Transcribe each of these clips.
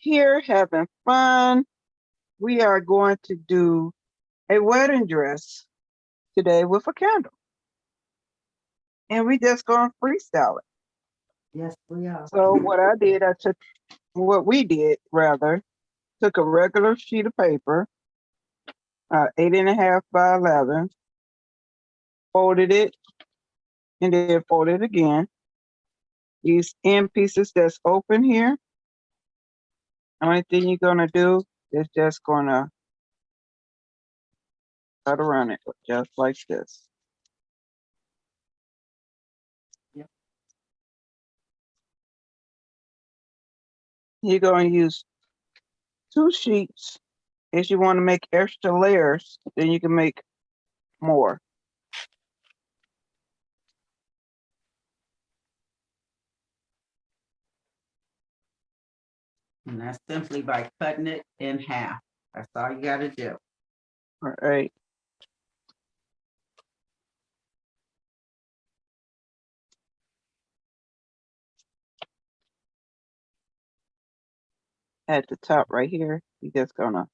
here having fun. We are going to do a wedding dress today with a candle. And we just going to freestyle it. Yes, we are. So what we did rather, took a regular sheet of paper, 8.5 by 11, folded it, and then folded it again. These end pieces that's open here, only thing you're gonna do is just gonna cut around it just like this. Yep. You're gonna use 2 sheets. If you want to make extra layers, then you can make more. And that's simply by cutting it in half. That's all you got to do. All right. At the top right here, you're just gonna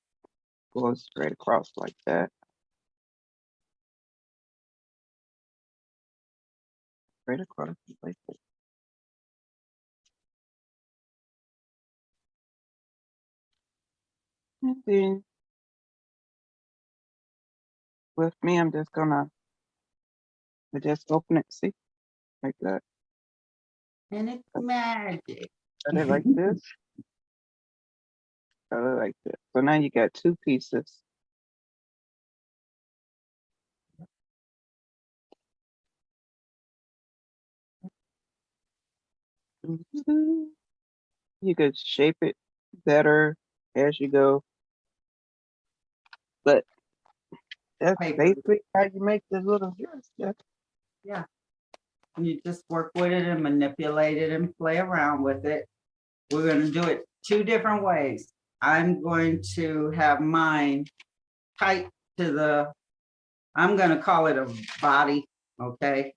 go straight across like that. Straight across like that. And then with me, I'm just gonna just open it, see, like that. And it's magic. Cut it like this. Cut it like this. So now you got 2 pieces. You could shape it better as you go, but that's basically how you make this little dress. Yeah. You just work with it and manipulate it and play around with it. We're going to do it 2 different ways. I'm going to have mine tight to I'm going to call it a body, okay?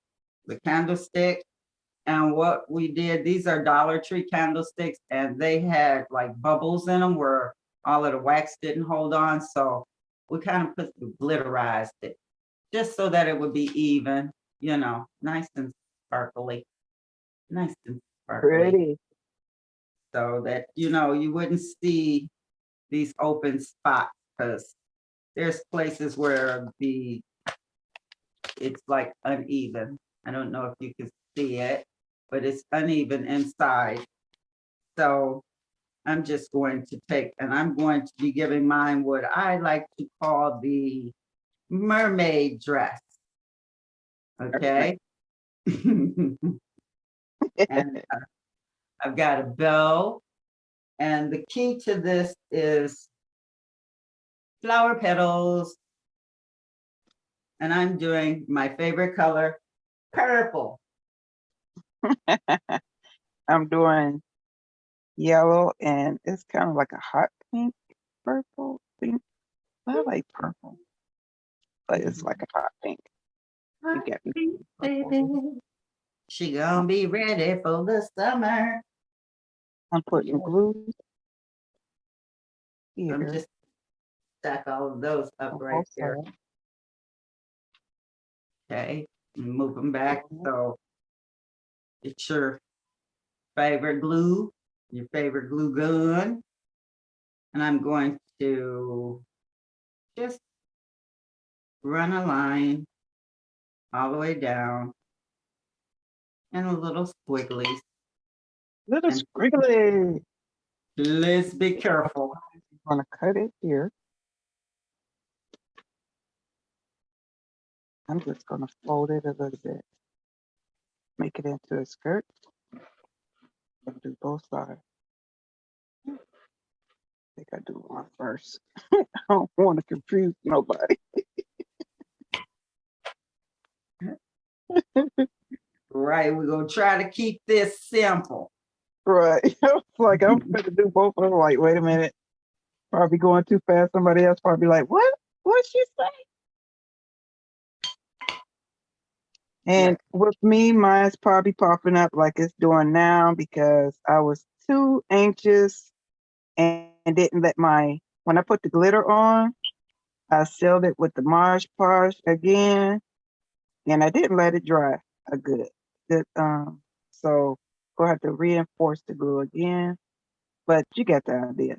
The candlestick. And what we did, these are Dollar Tree candlesticks, and they had like bubbles in them where all of the wax didn't hold on. So we kind of glitterized it just so that it would be even, you know, nice and sparkly. Nice and sparkly. Pretty. So that, you know, you wouldn't see these open spots because there's places where it's like uneven. I don't know if you can see it, but it's uneven inside. So I'm just going to take, and I'm going to be giving mine what I like to call the mermaid dress. Okay. And I've got a bow. And the key to this is flower petals. And I'm doing my favorite color, purple. I'm doing yellow, and it's kind of like a hot pink, purple pink. I like purple, but it's like a hot pink. You get me. Baby. She gonna be ready for the summer. I'm putting glue here. I'm just stack all of those up right there. Okay, move them back. So it's your favorite glue, your favorite glue gun. And I'm going to just run a line all the way down and a little squigglies. Little squiggly. Let's be careful. I'm gonna cut it here. I'm just gonna fold it a little bit. Make it into a skirt. I'll do both sides. I think I do one first. I don't want to confuse nobody. Right, we're gonna try to keep this simple. Right. Like I'm gonna do both of them. Like, wait a minute. Probably going too fast. Somebody else probably like, what? What'd she say? And with me, mine's probably popping up like it's doing now because I was too anxious and didn't let when I put the glitter on, I sealed it with the Mod Podge again, and I didn't let it dry a so we'll have to reinforce the glue again, but you get the idea.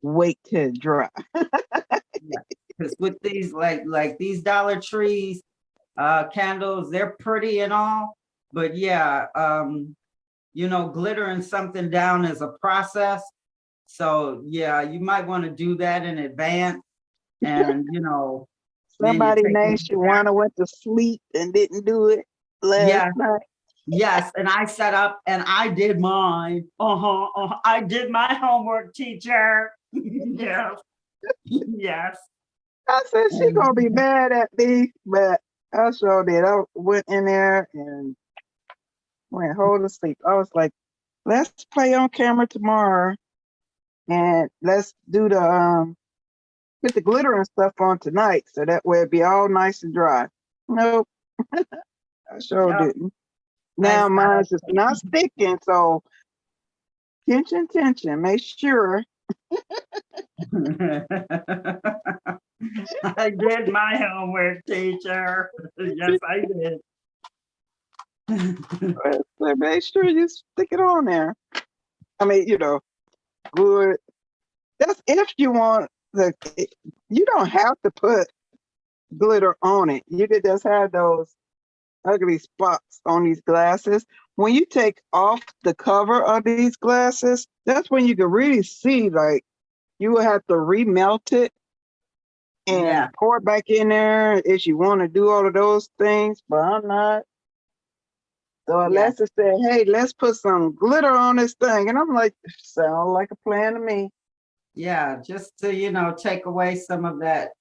Wait till it dry. Because with these like these Dollar Trees candles, they're pretty and all, but yeah, you know, glittering something down is a process. So yeah, you might want to do that in advance, and you know, then you Somebody take named them back. Shawana went to sleep and didn't do it last Yes, night. yes, and I set up and I did mine. I did my homework, teacher. Yes, yes. I said she And gonna be mad at me, but I sure did. I went in there and went whole to sleep. I was like, let's play on camera tomorrow and let's do the put the glitter and stuff on tonight so that way it'd be all nice and dry. Nope, I sure yep, didn't. I Now set mine's just not sticking, so tension. Make sure. up. I did my homework, teacher. Yes, I did. Make sure you stick it on there. I mean, good. That's if you want you don't have to put glitter on it. You could just have those ugly spots on these glasses. When you take off the cover of these glasses, that's when you can really see, like, you will have to remelt it and Yeah, pour it back in there if you want to do all of those things, but I'm not. So yeah, Alexa said, hey, let's put some glitter on this thing. And I'm like, sound like a plan to me. yeah. Just to, you know, take away some of that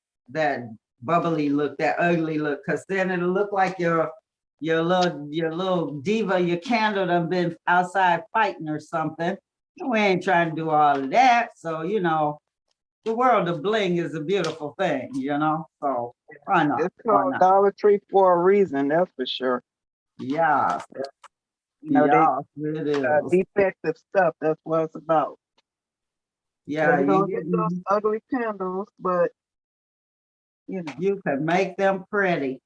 bubbly look, that ugly look, because then it'll look like your little diva, your candle done been outside fighting or something. We ain't trying to do all of that. So, you know, the world of bling is a beautiful thing, you know. So why not? It's Why called not? Dollar Tree for a reason, that's for sure. Yeah, They yeah, it is. defective stuff, that's what it's about. So Yeah, we're you gonna get those getting, ugly candles, but you know, you can make them pretty.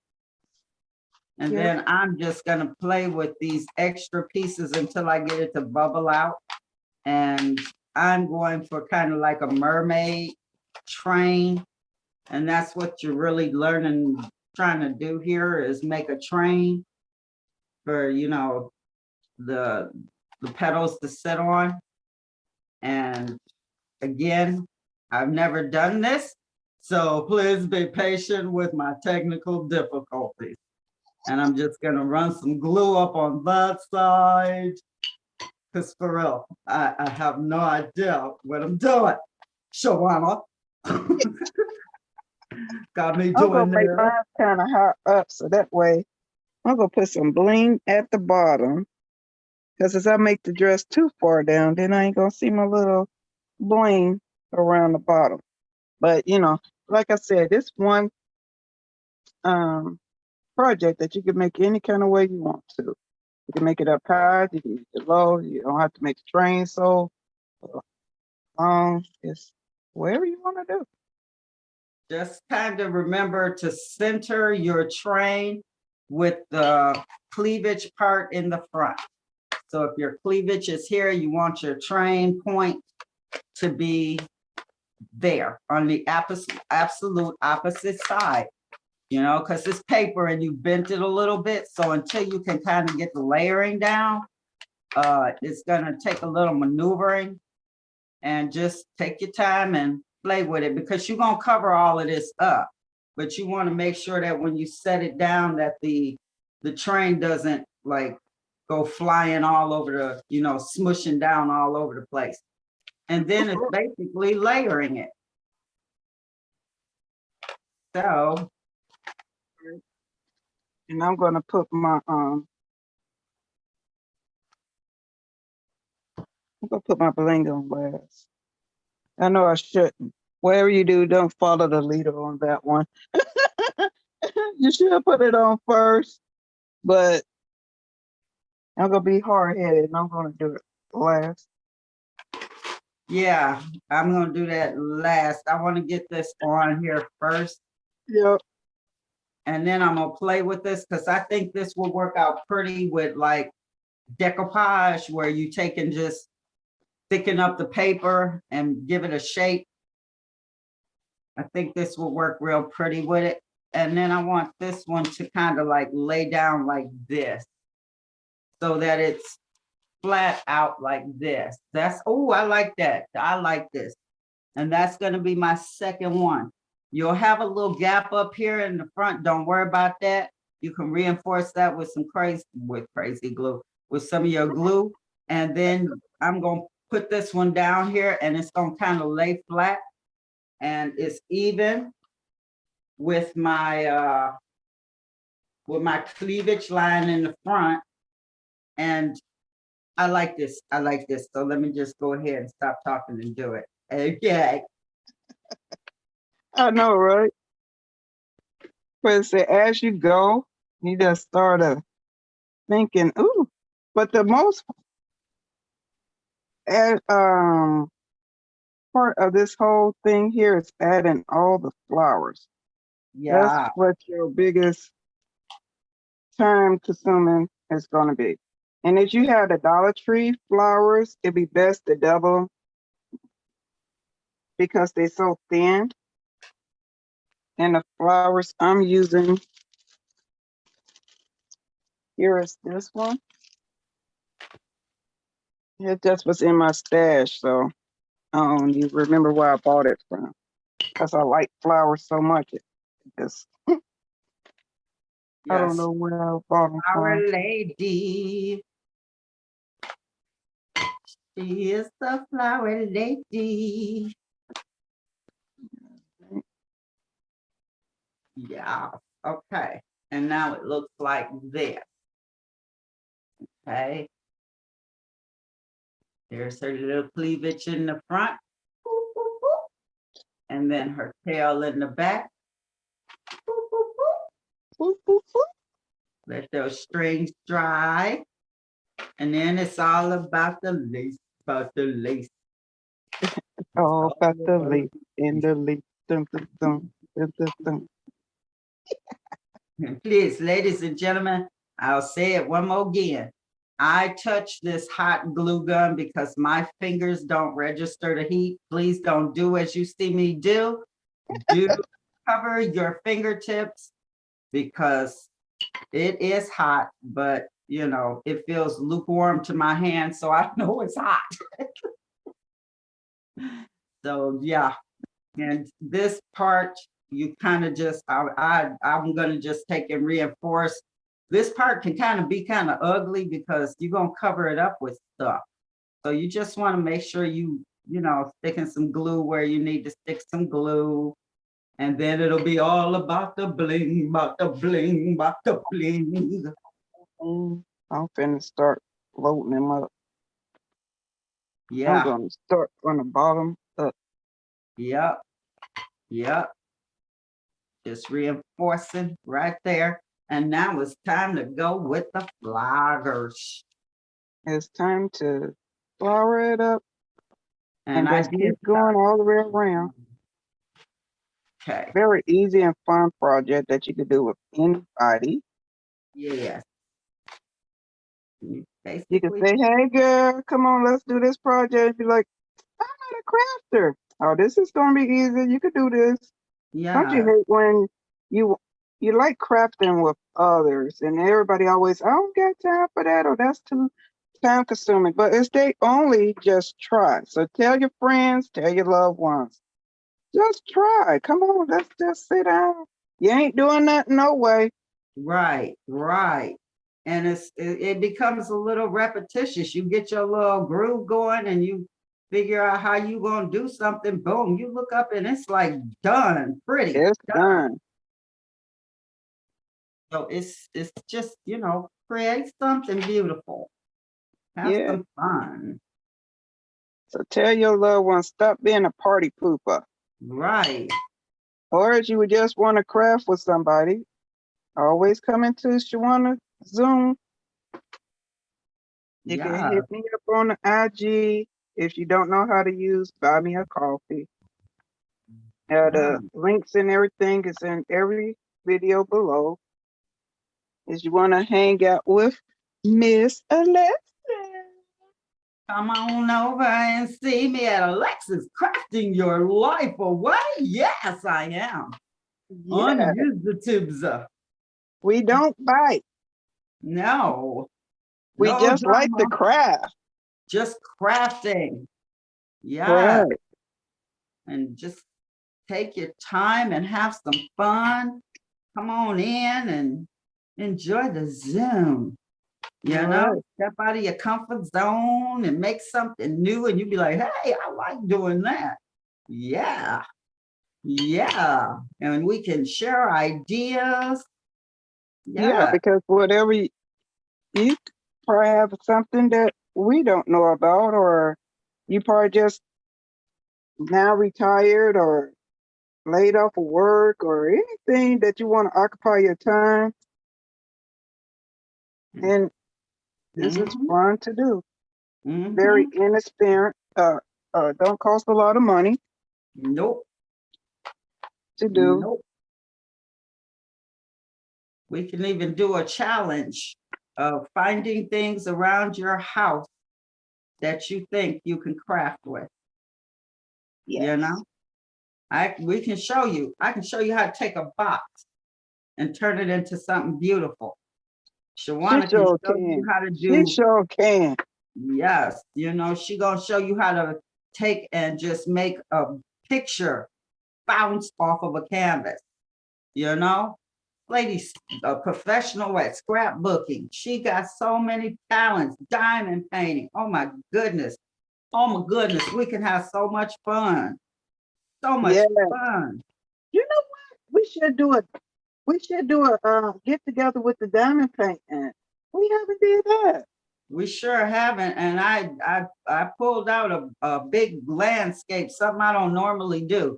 And yeah, then I'm just gonna play with these extra pieces until I get it to bubble out. And I'm going for kind of like a mermaid train. And that's what you're really learning, trying to do here is make a train for, you know, the petals to sit on. And again, I've never done this, so please be patient with my technical difficulties. And I'm just gonna run some glue up on that side, because for real, I have no idea what I'm doing. Shawana got me I'm gonna doing make there. mine kind of high up so that way I'm gonna put some bling at the bottom. Because as I make the dress too far down, then I ain't gonna see my little bling around the bottom. But like I said, this one um project that you can make any kind of way you want to. You can make it up high, you can make it low, you don't have to make the train so it's wherever you want to do. Just kind of remember to center your train with the cleavage part in the front. So if your cleavage is here, you want your train point to be there on the absolute opposite side, you know, because it's paper and you bent it a little bit. So until you can kind of get the layering down, it's gonna take a little maneuvering, and just take your time and play with it, because you're gonna cover all of this up. But you want to make sure that when you set it down, that the train doesn't like go flying all over the, you know, smushing down all over the place. And then it's basically layering it. So And I'm gonna put my bling on last. I know I shouldn't. Whatever you do, don't follow the leader on that one. You should put it on first, but I'm gonna be hard headed and I'm gonna do it last. Yeah, I'm gonna do that last. I want to get this on here first, Yep. and then I'm gonna play with this because I think this will work out pretty with like decoupage, where you take and just thicken up the paper and give it a shape. I think this will work real pretty with it. And then I want this one to kind of like lay down like this, so that it's flat out like this. That's, oh, I like that. I like this. And that's gonna be my second one. You'll have a little gap up here in the front. Don't worry about that. You can reinforce that with some crazy glue, with some of your glue. And then I'm gonna put this one down here and it's gonna kind of lay flat. And it's even with my cleavage line in the front. And I like this. I like this. So let me just go ahead and stop talking and do it. Okay. I know, right? But it say as you go, you just start thinking, ooh. But the most part of this whole thing here is adding all the flowers. That's Yeah. what your biggest time consuming is going to be. And if you have the Dollar Tree flowers, it'd be best to double them because they're so thin. And the flowers I'm using here is this one. It just was in my stash, so I don't even remember where I bought it from. Because I like flowers so much. It just, I don't Yes. know where I bought them Our from. lady. She is the flower lady. Yeah. Okay. And now it looks like this. Okay. There's her little cleavage in the front. Boop, boop, boop. And then her tail in the back. Boop, boop, boop. Boop, boop, boop. Let those strings dry. And then it's all about the lace, about the lace. Oh, All about the about leaf in the leaf. Dun, dun, dun, dun, dun, dun. And please, ladies and gentlemen, I'll say it one more again. I touch this hot glue gun because my fingers don't register the heat. Please don't do as you see me do. Do cover your fingertips because it is hot, but you know, it feels lukewarm to my hand, so I know it's hot. So yeah, and this part, you kind of just, I'm gonna just take and reinforce. This part can kind of be kind of ugly because you're gonna cover it up with stuff. So you just want to make sure you know, sticking some glue where you need to stick some glue. And then it'll be all about the bling, about the bling, about the bling. I'm finna start loading them up. I'm Yeah, gonna start from the bottom up. yep, yep. Just reinforcing right there. And now it's time to go with the flowers. It's time to flour it up And and I just did, keep going all the way around. okay, Very easy and fun project that you could do with anybody. yes. You can Basically, say, hey girl, come on, let's do this project. Be like, I'm not a crafter. Oh, this is gonna be easy. You could do this. Don't you yeah, hate when you you like crafting with others and everybody always, I don't got time for that or that's too time consuming. But it's they only just try. So tell your friends, tell your loved ones, just try. Come on, let's just sit down. You ain't doing nothing no way. right, right. And it becomes a little repetitious. You get your little groove going and you figure out how you gonna do something, boom, you look up and it's like done, pretty, It's done. done. So it's just, you know, create something beautiful. Have Yeah. some fun. So tell your loved ones, stop being a party pooper. Right. Or if you would just want to craft with somebody, always come into Shawana Zoom. You can Yeah. hit me up on the IG. If you don't know how to use Buy Me a Coffee, Ah, the links and everything is in every video below. If you want to hang out with Miss Alexa. come on over and see me at Alexis Crafting Your Life Away. Yes, I am. On Yeah, YouTube. we don't bite. No, We no just like the drama, craft. just crafting. Yeah, Right. and just take your time and have some fun. Come on in and enjoy the Zoom. You know, Right. step out of your comfort zone and make something new, and you be like, hey, I like doing that. Yeah, yeah. And we can share ideas. Yeah, Yeah. because whatever you probably have something that we don't know about, or you probably just now retired or laid off of work or anything that you want to occupy your time. And this is Mm-hmm. fun to do. Very Mm-hmm. inexperienced. Don't cost a lot of money Nope. to do. Nope. We can even do a challenge of finding things around your house that you think you can craft with. You Yes. know, we can show you. I can show you how to take a box and turn it into something beautiful. She Shawana can sure show you can. how to She do, sure can. yes, she gonna show you how to take and just make a picture bounce off of a canvas. You know, lady's a professional at scrapbooking. She got so many talents, diamond painting. Oh my goodness. Oh my goodness. We can have so much fun. So much Yeah. fun. You know what? We should do a get together with the diamond painting. We haven't did that. We sure haven't. And I pulled out a big landscape, something I don't normally do.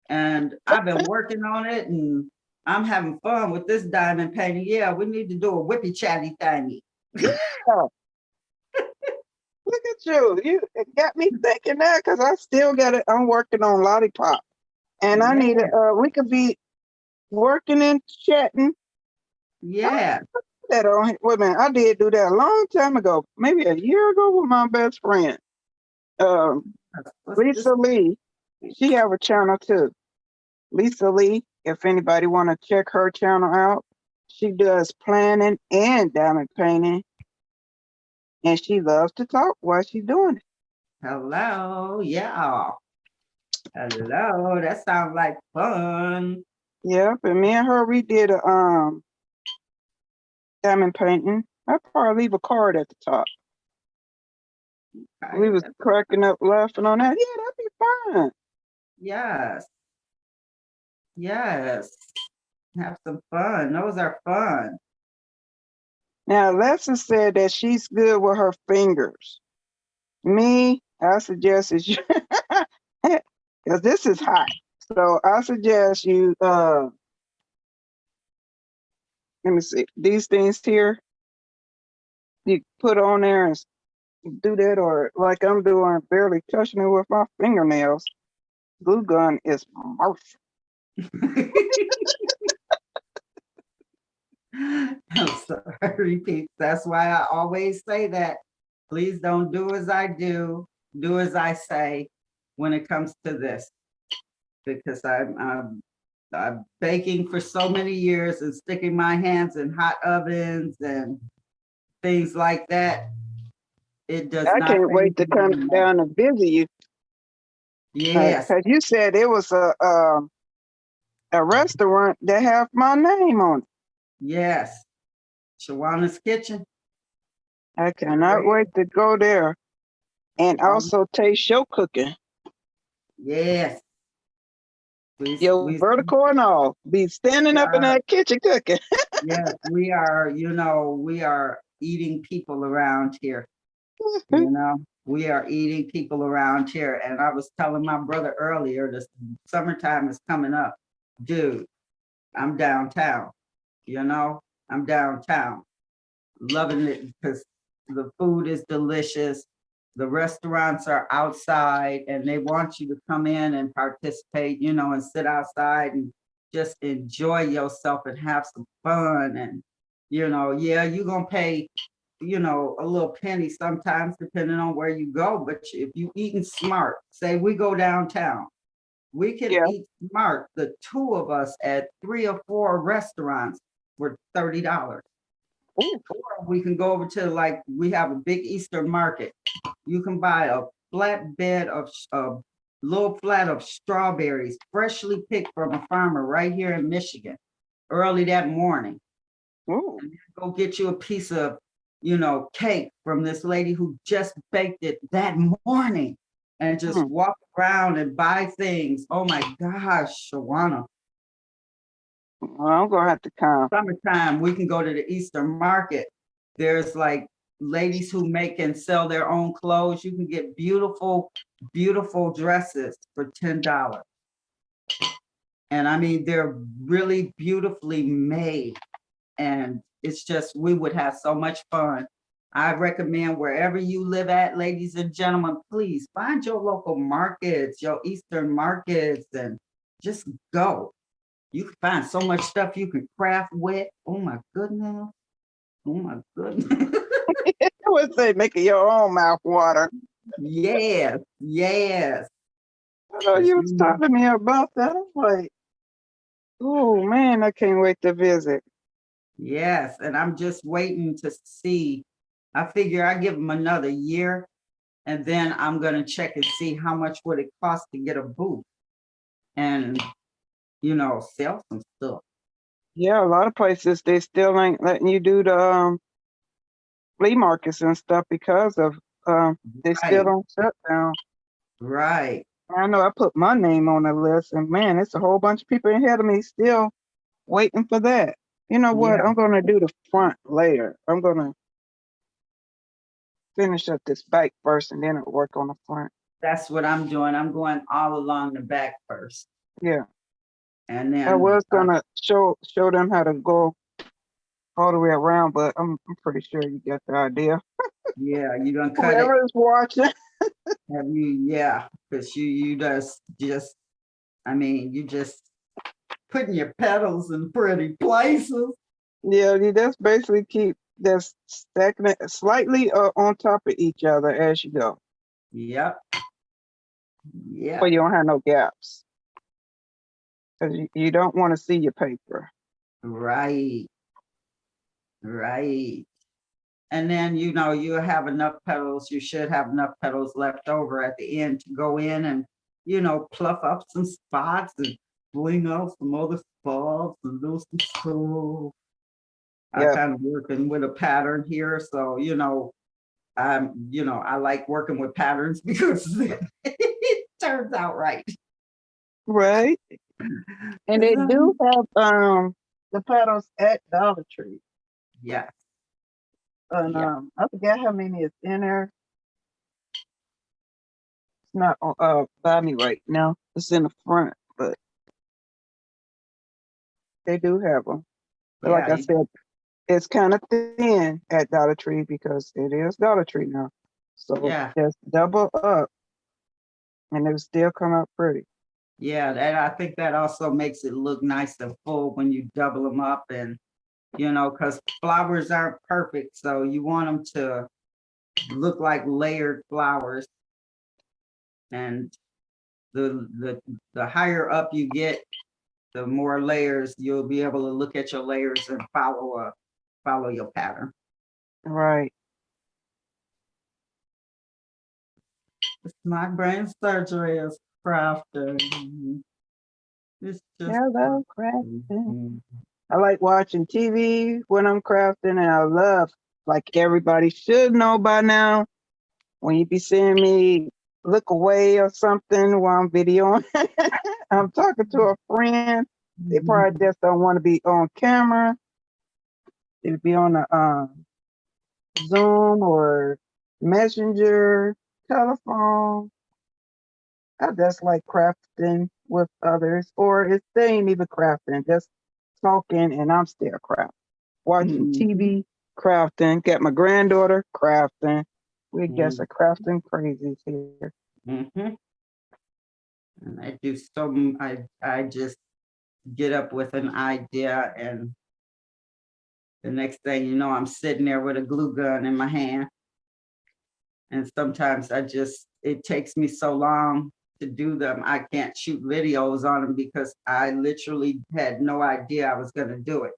And I've been working on it and I'm having fun with this diamond painting. Yeah, we need to do a whippy chatty thingy. Yeah. Look at you. You got me thinking that because I still got it. I'm working on lollipop. And I need Yeah, we could be working and chatting. yeah. That on wait a minute, I did do that a long time ago, maybe a year ago with my best friend. What's this? Lisa Lee. She have a channel too. Lisa Lee, if anybody want to check her channel out, she does planning and diamond painting, and she loves to talk while she's doing it. Hello, yeah. Hello, that sounds like fun. Yep, and me and her, we did a diamond painting. I'll probably leave a card at the top. We Okay. was cracking up laughing on that. Yeah, that'd be fun. Yes, yes. Have some fun. Those are fun. Now, Alexa said that she's good with her fingers. Me, I suggest is you, because this is hot. So I suggest you, let me see, these things here, you put on there and do that, or like I'm doing, barely touching it with my fingernails. Glue gun is mercy. I'm sorry, Pete. That's why I always say that. Please don't do as I do as I say when it comes to this. Because I'm baking for so many years and sticking my hands in hot ovens and things like that. It does I not can't phase wait to me come anymore. down and visit you. Yes, Because you said it was a restaurant that have my name on it. yes. Shawanna's Kitchen. I cannot wait to go there and also taste your cooking. Yes. Your vertical and all. Be standing We up in are, that kitchen cooking. yes, we are eating people around here. We are eating people around here. And I was telling my brother earlier, the summertime is coming up. Dude, I'm downtown, I'm downtown, loving it because the food is delicious. the restaurants are outside and they want you to come in and participate, and sit outside and just enjoy yourself and have some fun. And, yeah, you're going to pay, a little penny sometimes depending on where you go. But if you eating smart, say we go downtown, we can Yeah. eat smart, the two of us at 3 or 4 restaurants for $30. Ooh. Or we can go over to, we have a big Eastern market. You can buy a flatbed of a little flat of strawberries, freshly picked from a farmer right here in Michigan, early that morning. Ooh. And then go get you a piece of, cake from this lady who just baked it that morning, and just walk around and buy things. Oh my gosh, Shawana. Well, I'm gonna have to come. Summertime, we can go to the Eastern market. There's ladies who make and sell their own clothes. You can get beautiful, beautiful dresses for $10. And I mean, they're really beautifully made. And it's just, we would have so much fun. I recommend wherever you live at, ladies and gentlemen, please find your local markets, your Eastern markets, and just go. You can find so much stuff you can craft with. Oh my goodness. Oh my goodness. I would say making your own mouth water. Yes, yes. I know you was talking to me about that. I'm like, oh man, I can't wait to visit. Yes, and I'm just waiting to see. I figure I give them another year, and then I'm gonna check and see how much would it cost to get a booth and sell some stuff. Yeah, a lot of places they still ain't letting you do the flea markets and stuff because of they still Right. don't shut down. Right. I know I put my name on the list, and man, it's a whole bunch of people ahead of me still waiting for that. You know what? Yeah. I'm gonna do the front later. I'm gonna finish up this back first, and then I'll work on the front. That's what I'm doing. I'm going all along the back first. Yeah, And I then was gonna show them how to go all the way around, but I'm pretty sure you get the idea. yeah, you're gonna cut it. Whoever is watching. Have you, yeah, because you just, I mean, you just putting your petals in pretty places. Yeah, you just basically keep this stagnant slightly on top of each other as you go. Yep. Yeah. But you don't have no gaps. Because you don't want to see your paper. Right. Right. And then, you have enough petals, you should have enough petals left over at the end to go in and, pluff up some spots and bling out some other spots and do some stuff. I'm Yeah. kind of working with a pattern here. So, I like working with patterns because it turns out right. Right. And they do have the petals at Dollar Tree. Yeah. And Yeah. I forget how many is in there. It's not by me right now. It's in the front, but they do have them. But like I Yeah. said, it's kind of thin at Dollar Tree because it is Dollar Tree now. So Yeah. just double up and it'll still come out pretty. Yeah. And I think that also makes it look nice and full when you double them up, and, because flowers aren't perfect. So you want them to look like layered flowers. And the higher up you get, the more layers you'll be able to look at your layers and follow your pattern. Right. It's my brain surgery is crafting. It's just Yeah, I love crafting. Mhm. I like watching TV when I'm crafting, and I love, like everybody should know by now, when you be seeing me look away or something while I'm videoing, I'm talking to a friend. They probably just don't want to be on camera. They be on a Zoom or Messenger, telephone. I just like crafting with others, or if they ain't even crafting, just talking and I'm still crafting. Watching Mhm. TV, crafting. Got my granddaughter crafting. We just are crafting crazies here. Mm-hmm. And I do I just get up with an idea, and the next thing you know, I'm sitting there with a glue gun in my hand. And sometimes it takes me so long to do them. I can't shoot videos on them because I literally had no idea I was going to do it.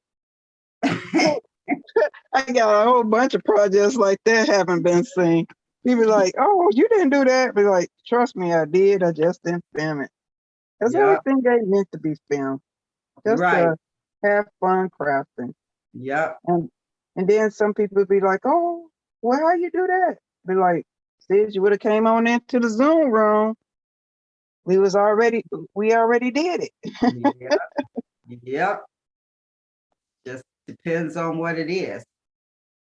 I got a whole bunch of projects like that haven't been seen. People like, oh, you didn't do that. But like, trust me, I did. I just didn't film it. Because Yeah, everything ain't meant to be filmed. Just right. to have fun crafting. Yep. And then some people be like, oh, well, how you do that? Be like, sis, you would have came on into the Zoom room. We already did it. Yep. Yep. Just depends on what it is.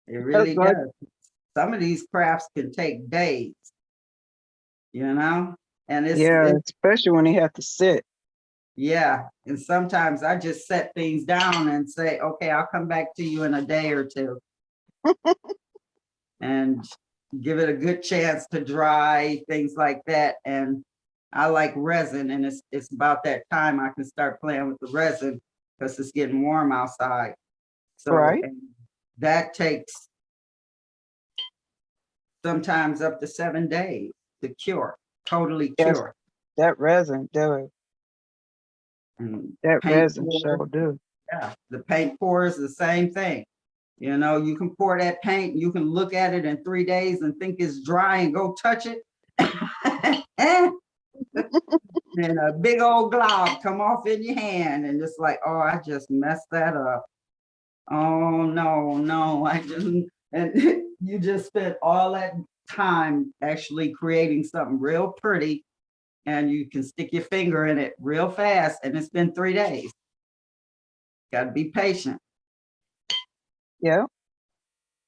It That's really like, does. Some of these crafts can take days, you know? And yeah, especially when they have to sit. yeah. And sometimes I just set things down and say, okay, I'll come back to you in a day or two. And give it a good chance to dry, things like that. And I like resin, and it's about that time I can start playing with the resin because it's getting warm outside. So Right. that takes sometimes up to 7 days to cure, totally Yes, cure. that resin, do. And That paint resin pour, sure do. yeah, the paint pour is the same thing. You know, you can pour that paint, you can look at it in 3 days and think it's dry and go touch it. And a big old glob come off in your hand, and it's like, oh, I just messed that up. Oh no, I just, and you just spent all that time actually creating something real pretty, and you can stick your finger in it real fast, and it's been 3 days. Got to be patient. Yeah.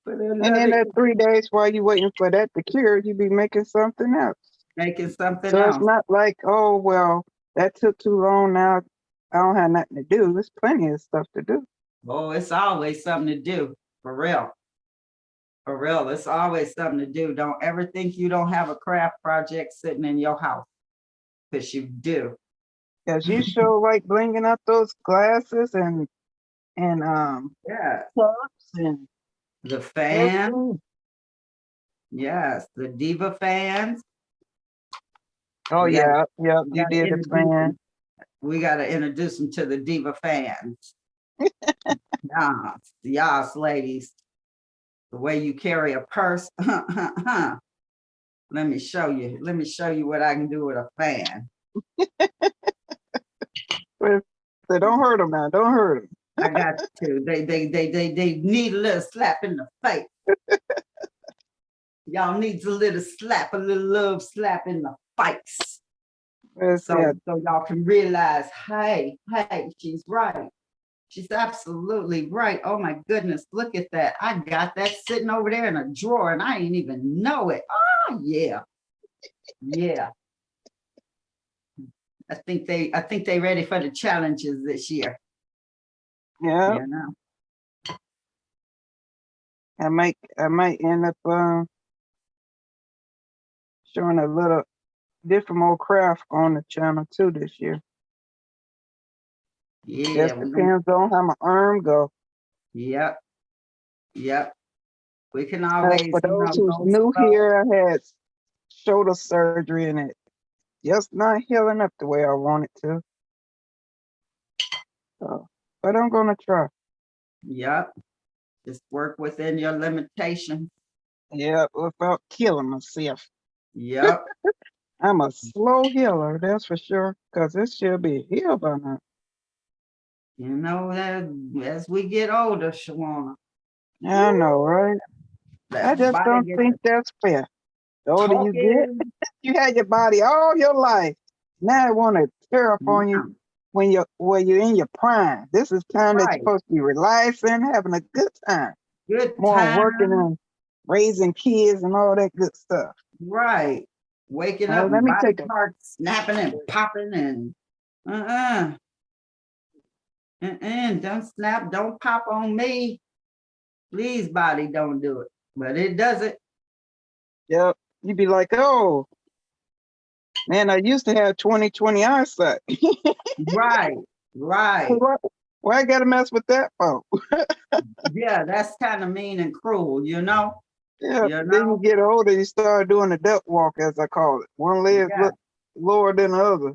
But I And love in it. that 3 days while you waiting for that to cure, you be making something else. Making something So it's else. not like, oh, well, that took too long. Now I don't have nothing to do. There's plenty of stuff to do. Oh, it's always something to do, for real. For real, it's always something to do. Don't ever think you don't have a craft project sitting in your house, because you do. Because you sure like blinging up those glasses and Yeah, cups and the fan, everything. yes, the Diva fans. Oh, We got yeah. Yeah, we you got to did the introduce fan. them. We got to introduce them to the Diva fans. Yes, yes, ladies. The way you carry a purse. Let me show you. Let me show you what I can do with a fan. But they don't hurt them now. Don't hurt them. I got to. They need a little slap in the face. Y'all needs a little slap, a little love slap in the face. So y'all can realize, hey, she's right. She's absolutely right. Oh my goodness, look at that. I got that sitting over there in a drawer and I didn't even know it. Oh yeah. Yeah. I think they ready for the challenges this year. Yeah. You know. I might end up showing a little different more craft on the channel too this year. Yeah. Just depends on how my arm go. Yep. Yep. We can always, For those who's go new slow. here, I had shoulder surgery and it just not healing up the way I want it to. So, but I'm gonna try. Yep. Just work within your limitations. Yeah, without killing myself. Yep. I'm a slow healer, that's for sure, because it should be healed by now. You know that as we get older, Shawana. I know, right? I That just body don't gets think that's fair. The older you get, talking. you had your body all your life. Now I want to tear up on you when you're in your prime. This is time that you're Right. supposed to be relaxing, having a good time. Good More time. working and raising kids and all that good stuff. Right. Waking up Let and me body take a parts snapping and popping and don't snap, don't pop on me. Please, body, don't do it. But it does it. Yep. You'd be like, oh, man, I used to have 20/20 eyesight. Right, right. Why I gotta mess with that for? Yeah, that's kind of mean and cruel, you know? Yeah, You then you know? get older, you start doing the duck walk, as I call it. One leg Yeah. look lower than the other.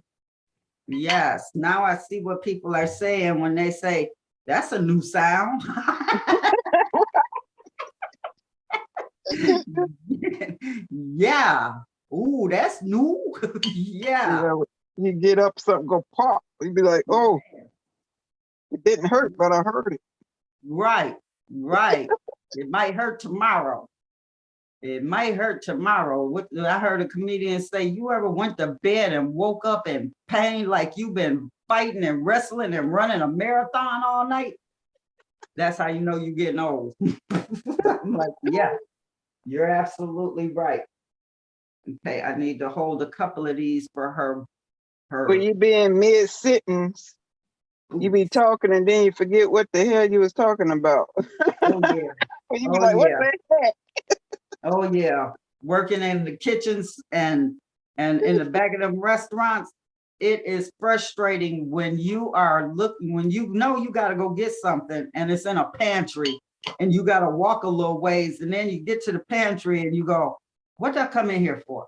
Yes. Now I see what people are saying when they say, that's a new sound. Yeah. Ooh, that's new. Yeah. Yeah, you get up, something go pop. You'd be like, oh, it didn't hurt, but I heard it. Right, right. It might hurt tomorrow. It might hurt tomorrow. What I heard a comedian say, you ever went to bed and woke up in pain like you've been fighting and wrestling and running a marathon all night? That's how you know you're getting old. I'm like, yeah, you're absolutely right. Okay, I need to hold a couple of these for her. When you be in mid sittings, you be talking and then you forget what the hell you was talking about. Oh yeah. You be Oh like, what yeah. the heck? Oh yeah. Working in the kitchens and in the back of them restaurants, it is frustrating when you are looking, when you know you got to go get something and it's in a pantry and you got to walk a little ways and then you get to the pantry and you go, what did I come in here for?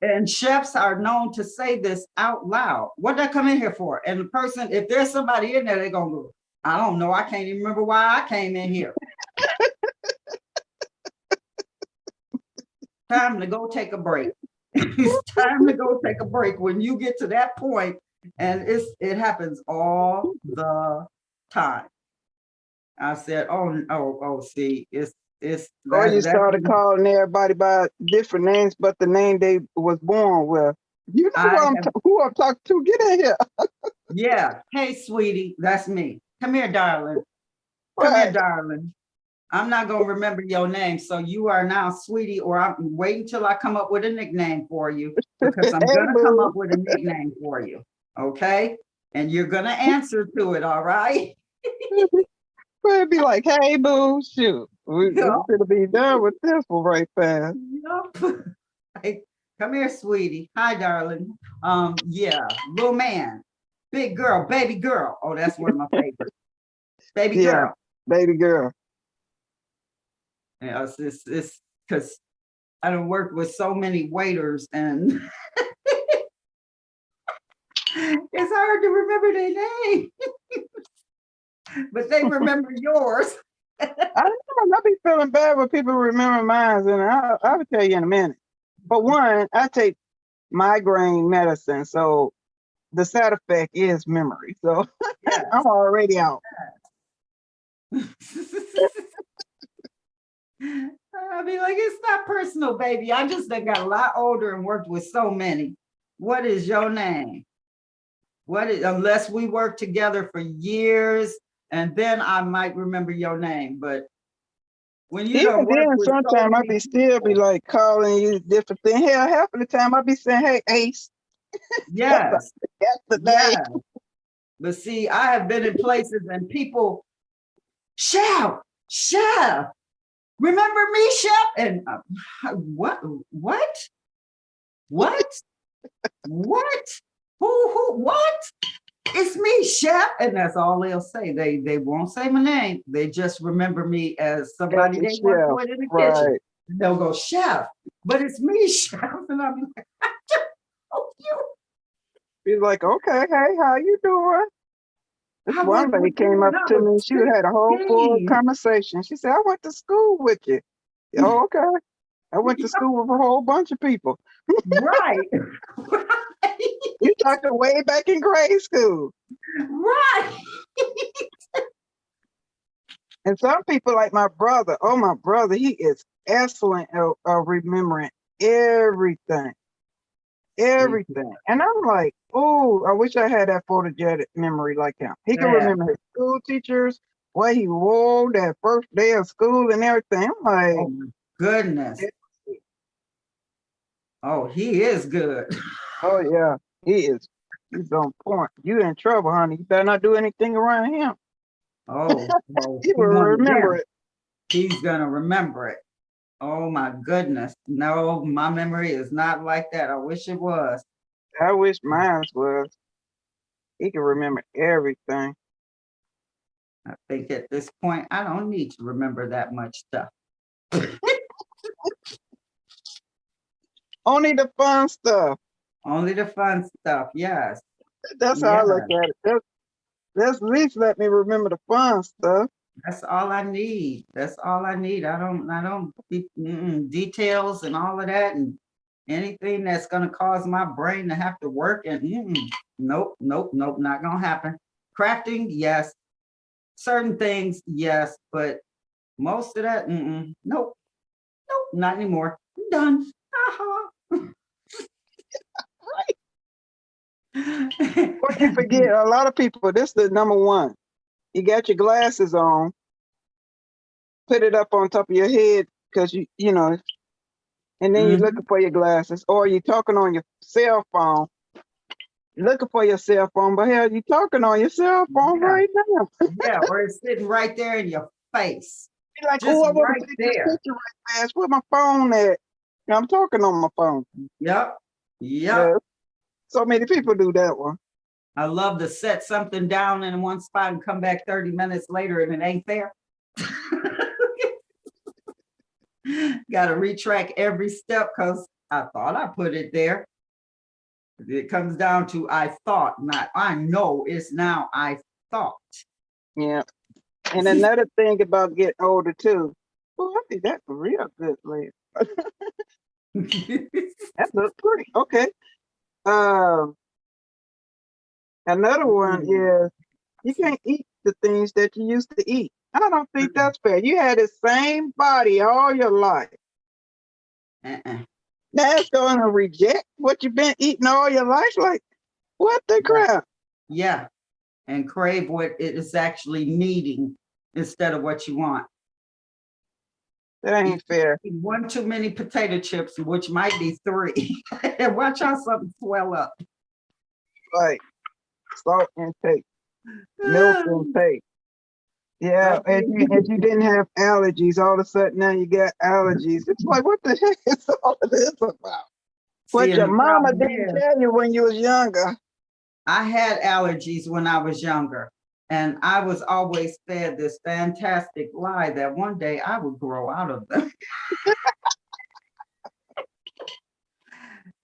And chefs are known to say this out loud. What did I come in here for? And the person, if there's somebody in there, they're gonna go, I don't know. I can't even remember why I came in here. Time to go take a break. It's time to go take a break when you get to that point, and it happens all the time. I said, oh, see, it's Or you that's started calling everybody by different names, but the name they was born with. You know I have, who I'm talking to. Get in here. yeah. Hey, sweetie, that's me. Come here, darling. Come here, Right. darling. I'm not gonna remember your name, so you are now sweetie, or I'm waiting till I come up with a nickname for you because I'm Hey, gonna come boo. up with a nickname for you, okay? And you're gonna answer to it, all right? It'd be like, hey, boo, shoot. We Yup, should be done with this one right fast. yup. Hey, come here, sweetie. Hi, darling. Yeah, little man, big girl, baby girl. Oh, that's one of my favorites. Baby Yeah, girl. baby girl. Yeah, it's because I don't work with so many waiters and it's hard to remember their name, but they remember yours. I don't know. I be feeling bad when people remember mine, and I'll tell you in a minute. But one, I take migraine medicine, so the side effect is memory. So Yeah. I'm already out. I'll be like, it's not personal, baby. I just got a lot older and worked with so many. What is your name? What is, unless we work together for years, and then I might remember your name. But when you don't Even work then, with so sometimes I many be still be people, like calling you different things. Hell, half of the time I be saying, "Hey, Ace," yes, that's the day. yes. But see, I have been in places and people shout, chef, remember me, chef? And what, what, what, what? What? It's me, chef. And that's all they'll say. They won't say my name. They just remember me as As somebody a they work chef, with in the kitchen. right? They'll go, chef, but it's me, chef. And I'm like, oh, you. He's like, "Okay, hey, how you doing?" This I one worked lady with you came when up I to was me. She had a whole full 16. conversation. She said, "I went to school with you." "Oh, okay. I went to school with a whole bunch of people." Right. You talking way back in grade school. Right. And some people like my brother. Oh, my brother, he is excellent at remembering everything. Everything. And I'm like, oh, I wish I had that photogenic memory like him. He can Yeah. remember his school teachers, what he wore that first day of school and everything. I'm like, Oh my goodness. Oh, he is good. oh yeah, he's on point. You in trouble, honey. You better not do anything around him. Oh, well, He he will one of remember them. it. he's gonna remember it. Oh my goodness. No, my memory is not like that. I wish it was. I wish mine was. He can remember everything. I think at this point, I don't need to remember that much stuff. Only the fun stuff. Only the fun stuff. Yes. That's how I look at it. That's at least let me remember the fun stuff. That's all I need. That's all I need. I don't details and all of that and anything that's gonna cause my brain to have to work and nope, not gonna happen. Crafting, yes. Certain things, yes, but most of that, nope, not anymore. I'm done. What you forget, a lot of people, this is the number one. You got your glasses on, put it up on top of your head because you know, and then you're looking for your glasses, or you're talking on your cell phone, looking for your cell phone, but hell, you're talking on your cell phone right now. Yeah, or it's sitting right there in your face. You're like, Just oh, I want right to take there. this picture right fast. Where my phone at? I'm talking on my phone. Yep. Yeah. So many people do that one. I love to set something down in one spot and come back 30 minutes later and it ain't there. Got to retrack every step because I thought I put it there. It comes down to I thought, not I know. It's now I thought. Yeah. And another thing about getting older too. Oh, I think that's a real good layer. That looks pretty. Okay. Another one is you can't eat the things that you used to eat. I don't think that's fair. You had the same body all your life. Now it's going to reject what you've been eating all your life. Like, what the crap? Yeah. And crave what it is actually needing instead of what you want. That ain't fair. One too many potato chips, which might be 3. And watch how something swell up. Like salt intake, milk intake. Yeah, and you didn't have allergies. All of a sudden now you got allergies. It's like, what the heck is all of this about? What your mama didn't tell you when you was younger. I had allergies when I was younger, and I was always fed this fantastic lie that one day I would grow out of them.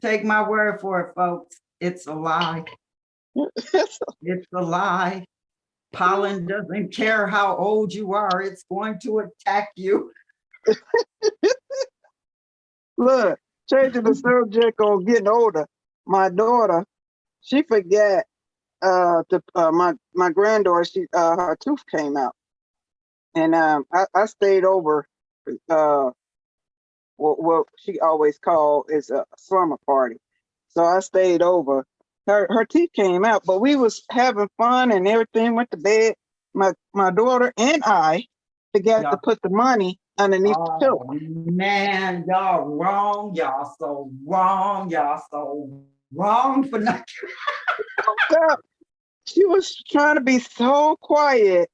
Take my word for it, folks. It's a lie. It's a lie. Pollen doesn't care how old you are. It's going to attack you. Look, changing the subject on getting older. My daughter, she forgot my granddaughter, her tooth came out. And I stayed over what she always called is a slumber party. So I stayed over. Her teeth came out, but we was having fun and everything, went to bed. My daughter and I forgot to put the money underneath the pillow. Man, y'all wrong. Y'all so wrong. Y'all so wrong for not. She was trying to be so quiet,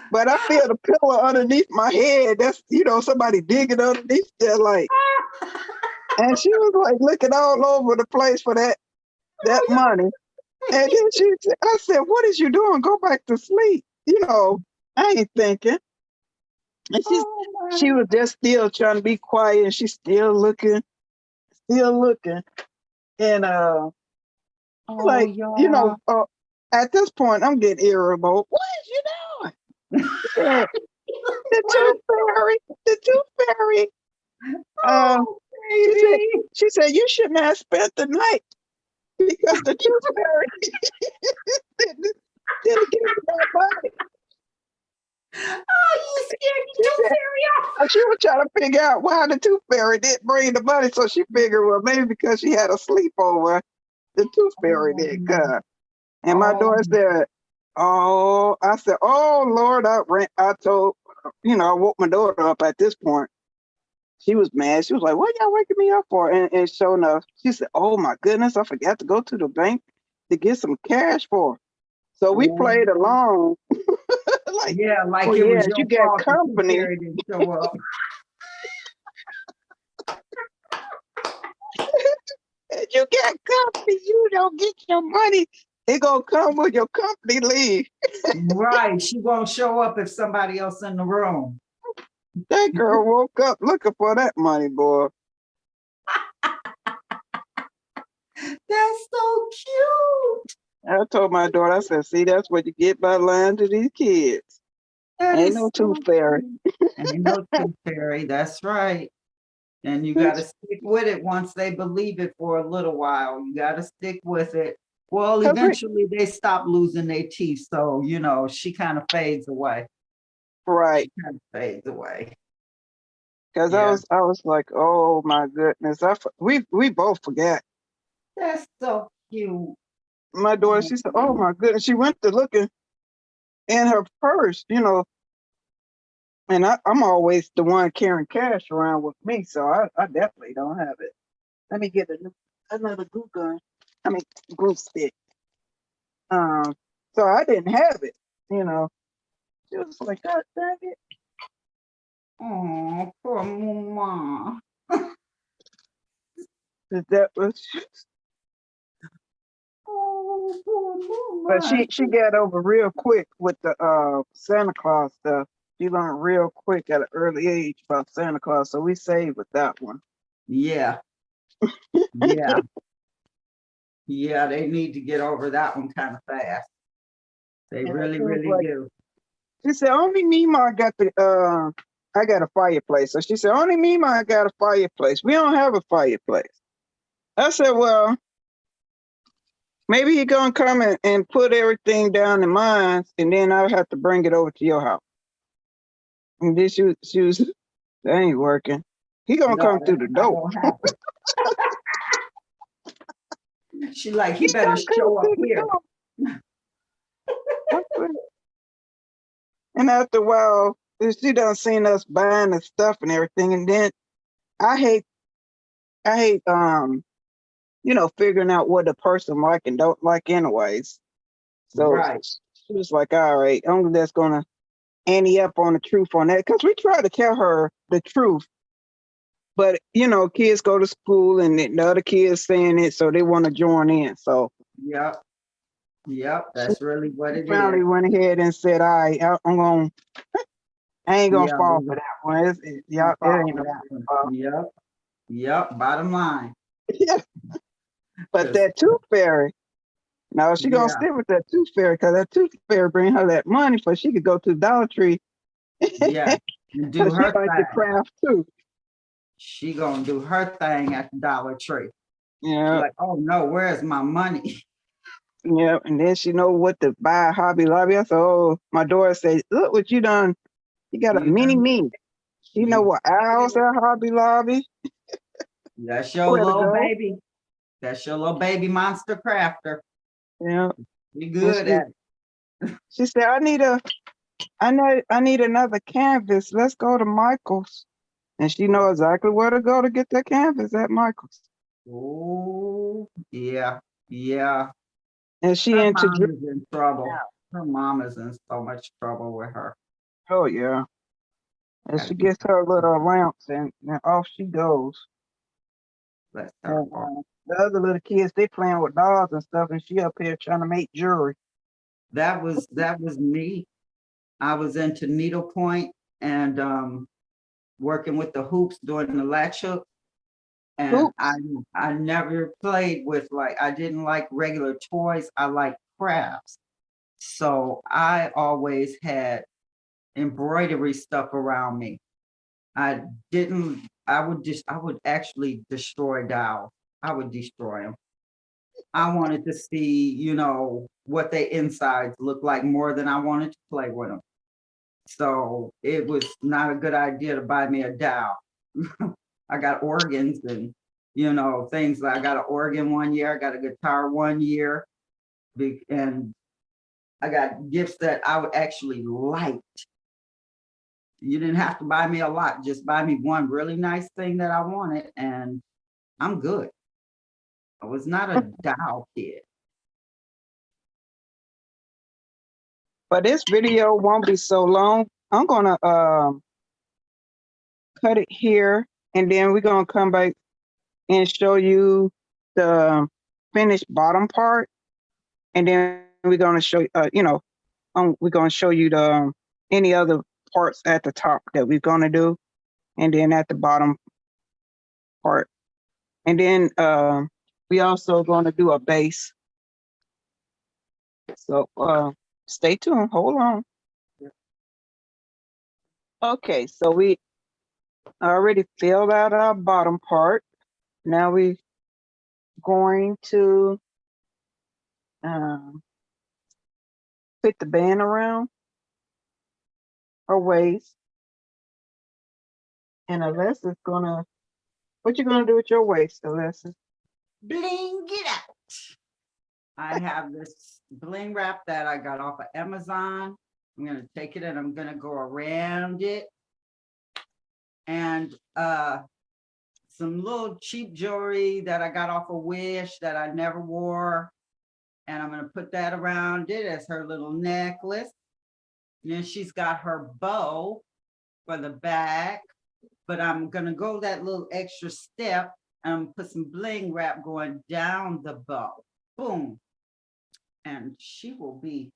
but I feel the pillow underneath my head. That's, somebody digging underneath there, like. And she was like looking all over the place for that money. And then I said, "What is you doing? Go back to sleep." I ain't thinking. And she was just still trying to be quiet, and she's still looking. And at this point, I'm getting irritable. What is you doing? The tooth fairy. She said, you shouldn't have spent the night because the tooth fairy didn't get my body. Oh, you scared the tooth fairy off. She was trying to figure out why the tooth fairy didn't bring the money. So she figured, well, maybe because she had a sleepover, the tooth fairy didn't come. And my daughter said, I said, oh, Lord, I told, I woke my daughter up at this point. She was mad. She was like, what y'all waking me up for? And sure enough, she said, oh, my goodness, I forgot to go to the bank to get some cash for her. So we played along. Like, like, Yeah, like oh it yeah, was you your got fault the tooth company. fairy didn't show up. You got company. You don't get your money. They gonna come when your company leave. Right, she won't show up if somebody else in the room. That girl woke up looking for that money, boy. That's so cute. I told my daughter, I said, see, that's what you get by lying to these kids. That Ain't is no tooth so fairy. cute. Ain't no tooth fairy. That's right. And you got to stick with it once they believe it for a little while. You got to stick with it. Well, Cause we, eventually they stop losing their teeth. So, you know, she kind of fades away. right. She kind of fades away. Cause Yeah. I was like, oh my goodness. We both forgot. That's so cute. My daughter, she said, oh my goodness. She went to looking in her purse, and I'm always the one carrying cash around with me. So I definitely don't have it. Let me get another glue gun. I mean, glue stick. Um, so I didn't have it, you know. She was like, God dang it. Oh, poor mama. 'Cause that was, Oh, poor but mama. she got over real quick with the Santa Claus stuff. She learned real quick at an early age about Santa Claus, so we saved with that one. Yeah, yeah, yeah. They need to get over that one kind of fast. They And really, she was really like, do. she said, only Mima got I got a fireplace. So she said, only Mima got a fireplace. We don't have a fireplace. I said, well, maybe he gonna come and put everything down in mine, and then I'll have to bring it over to your house. And then she was that ain't working. He gonna No, come through that's the not door. gonna happen. She like, he He better gonna come show up through the here. door. I said, and after a while, she done seen us buying the stuff and everything, and then I hate figuring out what a person like and don't like anyways. So Right. she was like, all right, only that's gonna ante up on the truth on that. Because we try to tell her the truth. But kids go to school and the other kids saying it, so they want to join in. So Yep. Yep. she That's really what it is. finally went ahead and said, all right, I ain't gonna Yeah. fall for that one. Gonna It fall ain't for no that one. fault. Yep. Yep. Bottom line. Yeah. But 'Cause, that tooth fairy, now she gonna yeah. stick with that tooth fairy because that tooth fairy bring her that money so she could go to the Dollar Tree. Yeah. And do Cause she her like to thing. craft too. She gonna do her thing at the Dollar Tree. She's Yeah, like, oh no, where's my money? yeah. And then she know what to buy at Hobby Lobby. I said, oh, my daughter said, look what you done. You got a You mini done, me. She know you what aisles at Hobby Lobby. that's your Where to little go. baby. That's your little baby monster crafter. Yeah. You And good at it. she said, I need another canvas. Let's go to Michael's. And she know exactly where to go to get that canvas at Michael's. Oh, yeah, yeah. And she Her into mom drip. is in trouble. Her mom is in so much trouble with her. Oh yeah. And Gotta she be gets her little lamps and off she goes. bless her And heart. the other little kids, they playing with dolls and stuff, and she up here trying to make jewelry. That was me. I was into needlepoint and working with the hoops doing the latch hook. And I Hoops. I never played with I didn't like regular toys. I like crafts. So I always had embroidery stuff around me. I didn't, I would actually destroy dolls. I would destroy them. I wanted to see, what their insides look like more than I wanted to play with them. So it was not a good idea to buy me a doll. I got organs and, things like I got an organ one year, I got a guitar one year, and I got gifts that I would actually like. You didn't have to buy me a lot, just buy me one really nice thing that I wanted, and I'm good. I was not a doll kid. But this video won't be so long. I'm gonna cut it here, and then we're gonna come back and show you the finished bottom part, and then we're gonna show we're gonna show you the any other parts at the top that we're gonna do, and then at the bottom part, and then we also gonna do a base. So stay tuned. Hold on. Okay, so we already filled out our bottom part. Now we going to fit the band around her waist. And Alessa's gonna, what you gonna do with your waist, Alessa? Bling it out. I have this bling wrap that I got off of Amazon. I'm gonna take it and I'm gonna go around it. And some little cheap jewelry that I got off of Wish that I never wore. And I'm gonna put that around it as her little necklace. And then she's got her bow for the back, but I'm gonna go that little extra step and put some bling wrap going down the bow. Boom. And she will be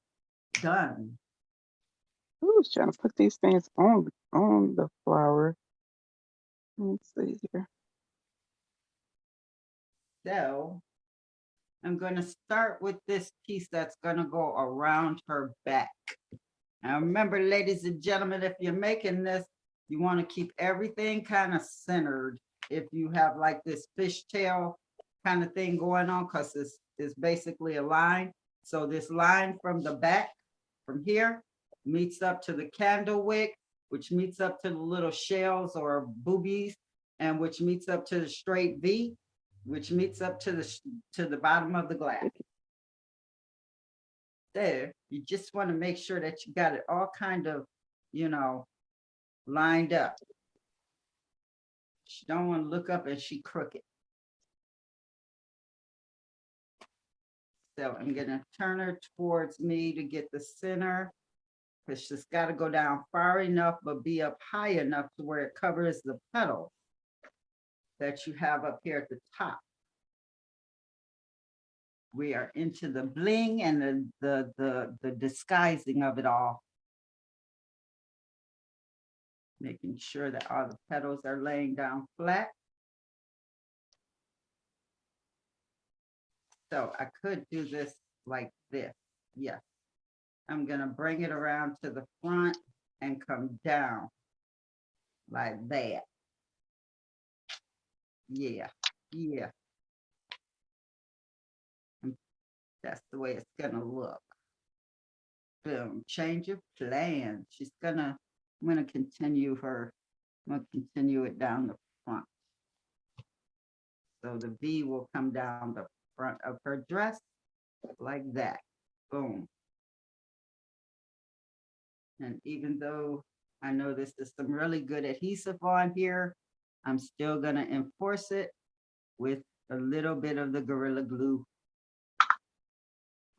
done. Who's trying to put these things on the flower? Let's see here. So I'm going to start with this piece that's going to go around her back. Now remember, ladies and gentlemen, if you're making this, you want to keep everything kind of centered. If you have like this fishtail kind of thing going on, because this is basically a line. So this line from the back, from here, meets up to the candle wick, which meets up to the little shells or boobies, and which meets up to the straight V, which meets up to the bottom of the glass. There, you just want to make sure that you got it all kind of, lined up. She don't want to look up and she crooked. So I'm gonna turn her towards me to get the center, because she's got to go down far enough, but be up high enough to where it covers the petal that you have up here at the top. We are into the bling and the disguising of it all. Making sure that all the petals are laying down flat. So I could do this like this. Yes. I'm gonna bring it around to the front and come down like that. Yeah, yeah. That's the way it's gonna look. Boom, change of plan. I'm gonna continue it down the front. So the V will come down the front of her dress like that. Boom. And even though I know this is some really good adhesive on here, I'm still gonna enforce it with a little bit of the Gorilla Glue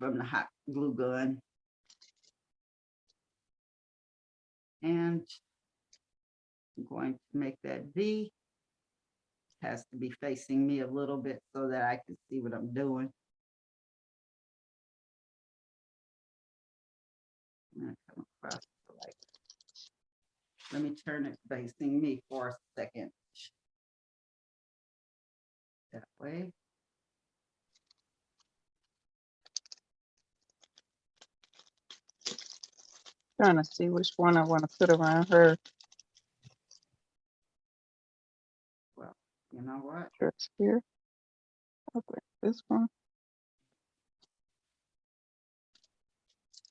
from the hot glue gun. And I'm going to make that V. It has to be facing me a little bit so that I can see what I'm doing. I'm gonna come across like, let me turn it facing me for a second. That way. Trying to see which one I want to put around her Well, you know what? dress here. Okay, this one.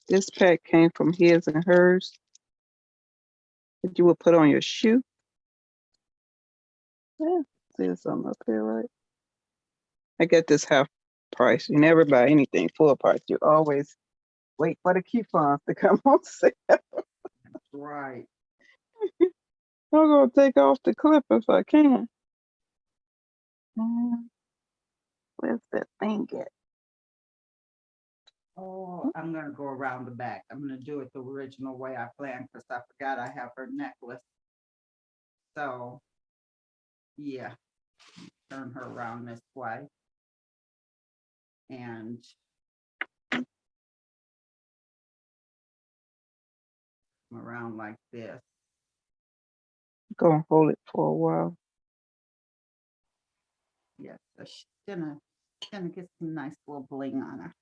This pack came from his and hers that you would put on your shoe. Yeah, see something up here, right? I get this half price. You never buy anything full price. You always wait for the coupons to come on sale. Right. I'm gonna take off the clip if I can. Where's that thing at? Oh, I'm gonna go around the back. I'm gonna do it the original way I planned because I forgot I have her necklace. So, yeah, turn her around this way. And around like this. Gonna hold it for a while. Yes, so she's gonna get some nice little bling on her.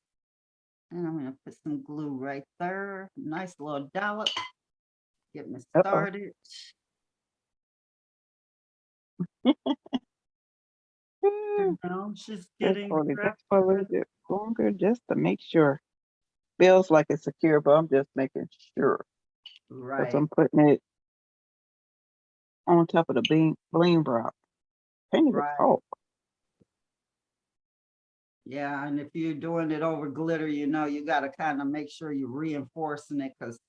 And I'm gonna put some glue right there. Nice little dollop. Get me Uh-oh. started. And now she's Just getting hold it prepped. just for a little bit longer just to make sure. Feels like it's secure, but I'm just making sure. Because Right. I'm putting it on top of the bling block. Can't even Right. talk. Yeah, and if you're doing it over glitter, you know, you got to kind of make sure you're reinforcing it because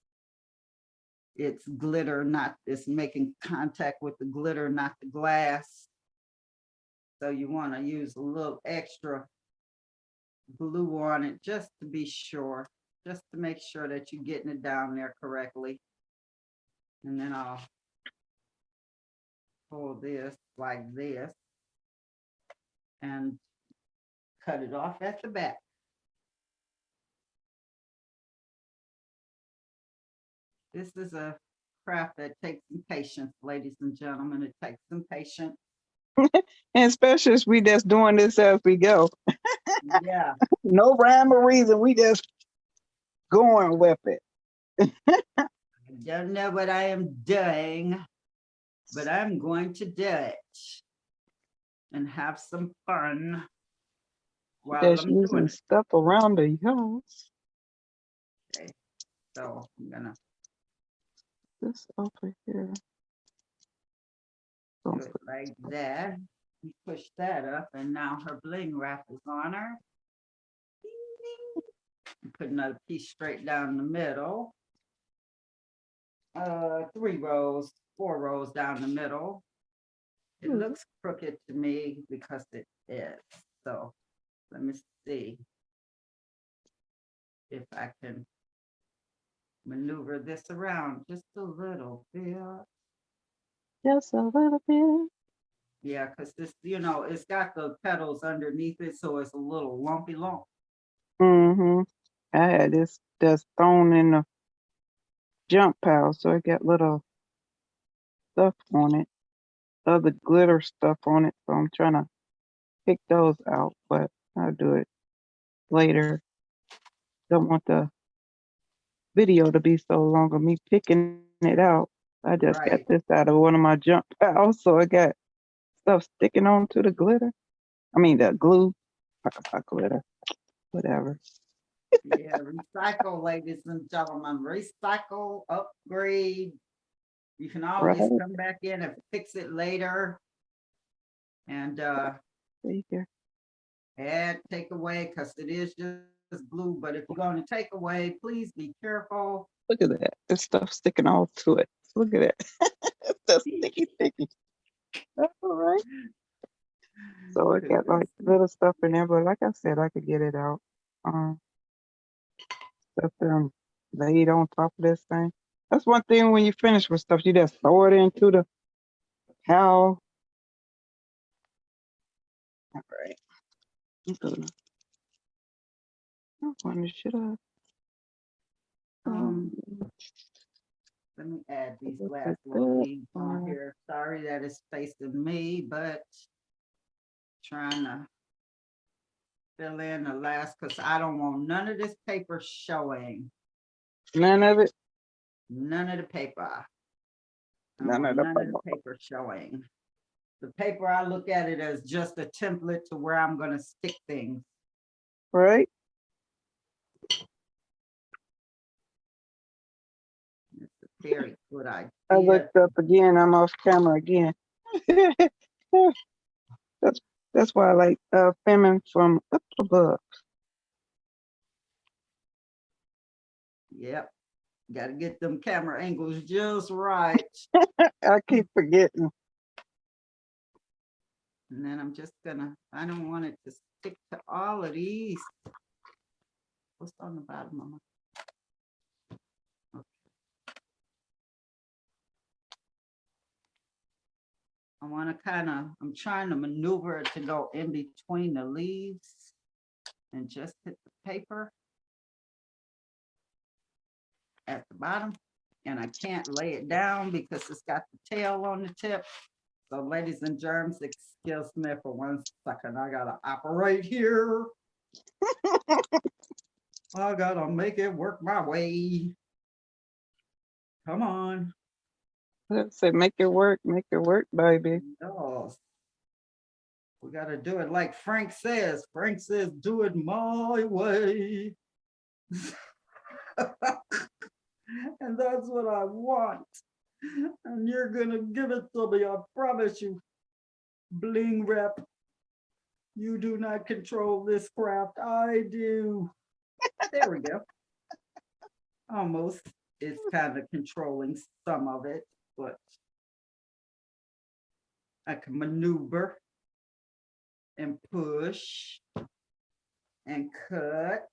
it's glitter, it's making contact with the glitter, not the glass. So you want to use a little extra glue on it just to be sure, just to make sure that you're getting it down there correctly. And then I'll pull this like this and cut it off at the back. This is a craft that takes some patience, ladies and gentlemen. It takes some patience. And especially as we just doing this as we go. Yeah. No rhyme or reason. We just going with it. I don't know what I am doing, but I'm going to do it and have some fun while Just I'm doing using it. stuff around the house. Okay. So I'm gonna This over here. do it like that. You push that up, and now her bling wrap is on her. Ding, ding. And put another piece straight down the middle. 4 rows down the middle. It looks crooked to me because it is. So let me see if I can maneuver this around just a little bit. Just a little bit. Yeah, because this, you know, it's got the petals underneath it, so it's a little lumpy lump. Mm-hmm. I had this just thrown in the jump pile, so it got little stuff on it, other glitter stuff on it. So I'm trying to pick those out, but I'll do it later. Don't want the video to be so long of me picking it out. I just got Right. this out of one of my jump piles, so I got stuff sticking on to the glitter. I mean the glue. Talk about glitter. Whatever. Yeah, recycle, ladies and gentlemen, recycle, upgrade. You can always Right. come back in and fix it later. And See here. add, take away, because it is just glue. But if you're going to take away, please be careful. Look at that. There's stuff sticking all to it. Look at that. It's just sticky. That's all right. So it got like little stuff in there, but like I said, I could get it out. Stuff them laid on top of this thing. That's one thing when you finish with stuff, you just throw it into the towel. All right. I'm gonna shut up. Let me add these Look last at little that. leaves on here. Sorry that it's facing me, but trying to fill in the last, because I don't want none of this paper showing. None of it. None of the paper. I None want of the none of the paper showing. The paper, I look at it as just a template to where I'm going to stick things. right. It's a very good idea. I looked up again. I'm off camera again. that's why I like filming from up above. Yep. Got to get them camera angles just right. I keep forgetting. And then I'm just gonna, I don't want it to stick to all of these. What's on the bottom, Mama? I want to I'm trying to maneuver it to go in between the leaves and just hit the paper at the bottom. And I can't lay it down because it's got the tail on the tip. So ladies and germs, excuse me for 1 second. I gotta operate here. I gotta make it work my way. Come on. Let's say make it work, baby. Yes. We gotta do it like Frank says. Frank says, do it my way. And that's what I want. And you're gonna give it to me, I promise you. Bling wrap. You do not control this craft. I do. There we go. Almost. It's kind of controlling some of it, but I can maneuver and push and cut.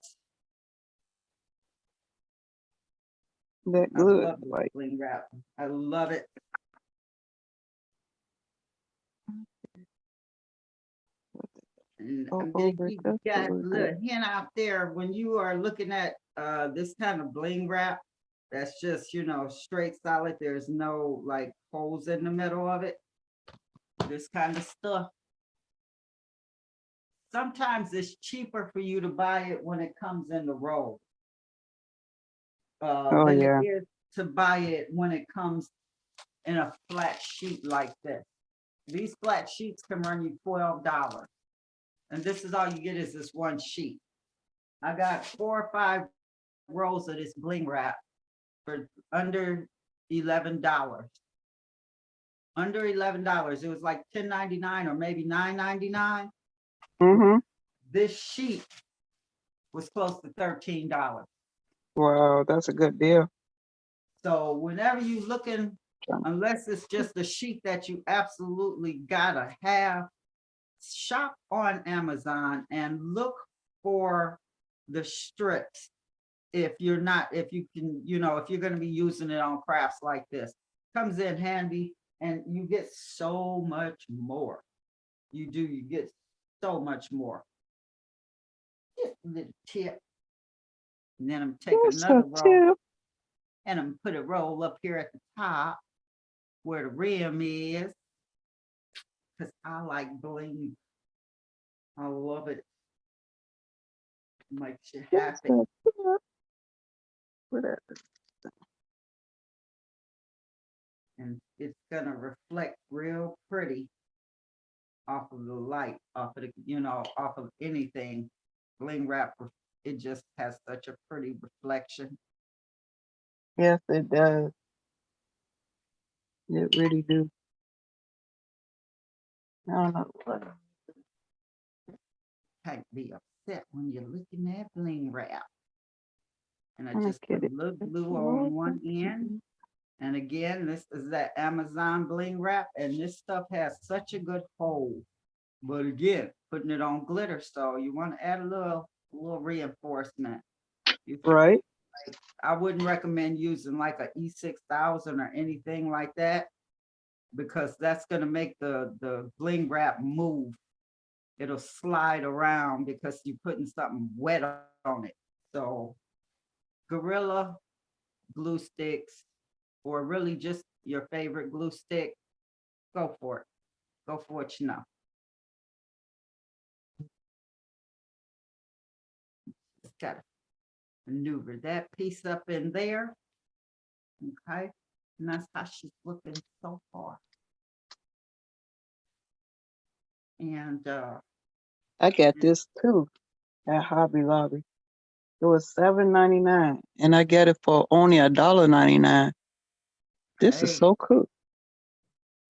That I good, love like bling wrap. I love it. And I'm gonna over give just you a guys a little little bit. hint out there when you are looking at this kind of bling wrap. That's just, you know, straight solid. There's no like holes in the middle of it. This kind of stuff. Sometimes it's cheaper for you to buy it when it comes in the roll Oh than yeah. it is to buy it when it comes in a flat sheet like this. These flat sheets can run you $12. And this is all you get is this one sheet. I got 4 or 5 rolls of this bling wrap for under $11. Under $11. It was like $10.99 or maybe $9.99. Mm-hmm. This sheet was close to $13. Wow, that's a good deal. So whenever you looking, unless it's just a sheet that you absolutely gotta have, shop on Amazon and look for the strips. If you can, you know, if you're gonna be using it on crafts like this, comes in handy and you get so much more. You get so much more. Just a little tip. And then I'm taking That's another a roll tip. and I'm put a roll up here at the top where the rim is. Because I like bling. I love it. Makes you That's happy. a tip. Whatever. And it's gonna reflect real pretty off of the light, off of the, you know, off of anything. Bling wrap, it just has such a pretty reflection. Yes, it does. It really do. I don't know what. Can't be upset when you're looking at bling wrap. And I I'm gonna just get put a it. little It's glue a on little one bit. end. And again, this is that Amazon bling wrap, and this stuff has such a good hold. But again, putting it on glitter, so you want to add a little reinforcement. Right. I wouldn't recommend using like a E6000 or anything like that, because that's going to make the bling wrap move. It'll slide around because you're putting something wet on it. So Gorilla glue sticks, or really just your favorite glue stick, go for it. Go for what you know. Just gotta maneuver that piece up in there. Okay. And that's how she's looking so far. And I got this too at Hobby Lobby. It was $7.99, and I get it for only $1.99. This is hey, so cool.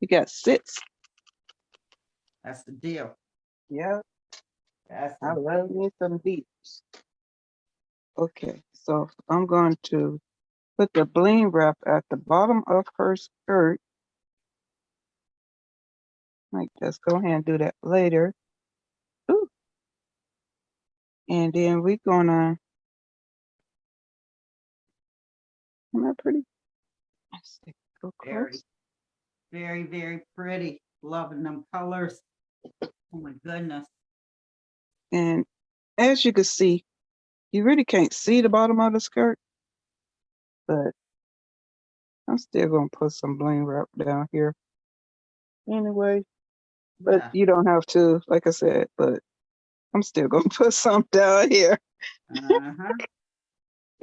You got 6. that's the deal. Yeah, That's I the love me some beats. Okay, so I'm going to put the bling wrap at the bottom of her skirt. Like, let's go ahead and do that later. Ooh. And then we're gonna Isn't that pretty? Let's see. Go Very, close. very, very pretty. Loving them colors. Oh my goodness. And as you can see, you really can't see the bottom of the skirt, but I'm still gonna put some bling wrap down here anyway. But Yeah. you don't have to, like I said, but I'm still gonna put some down here. Uh-huh.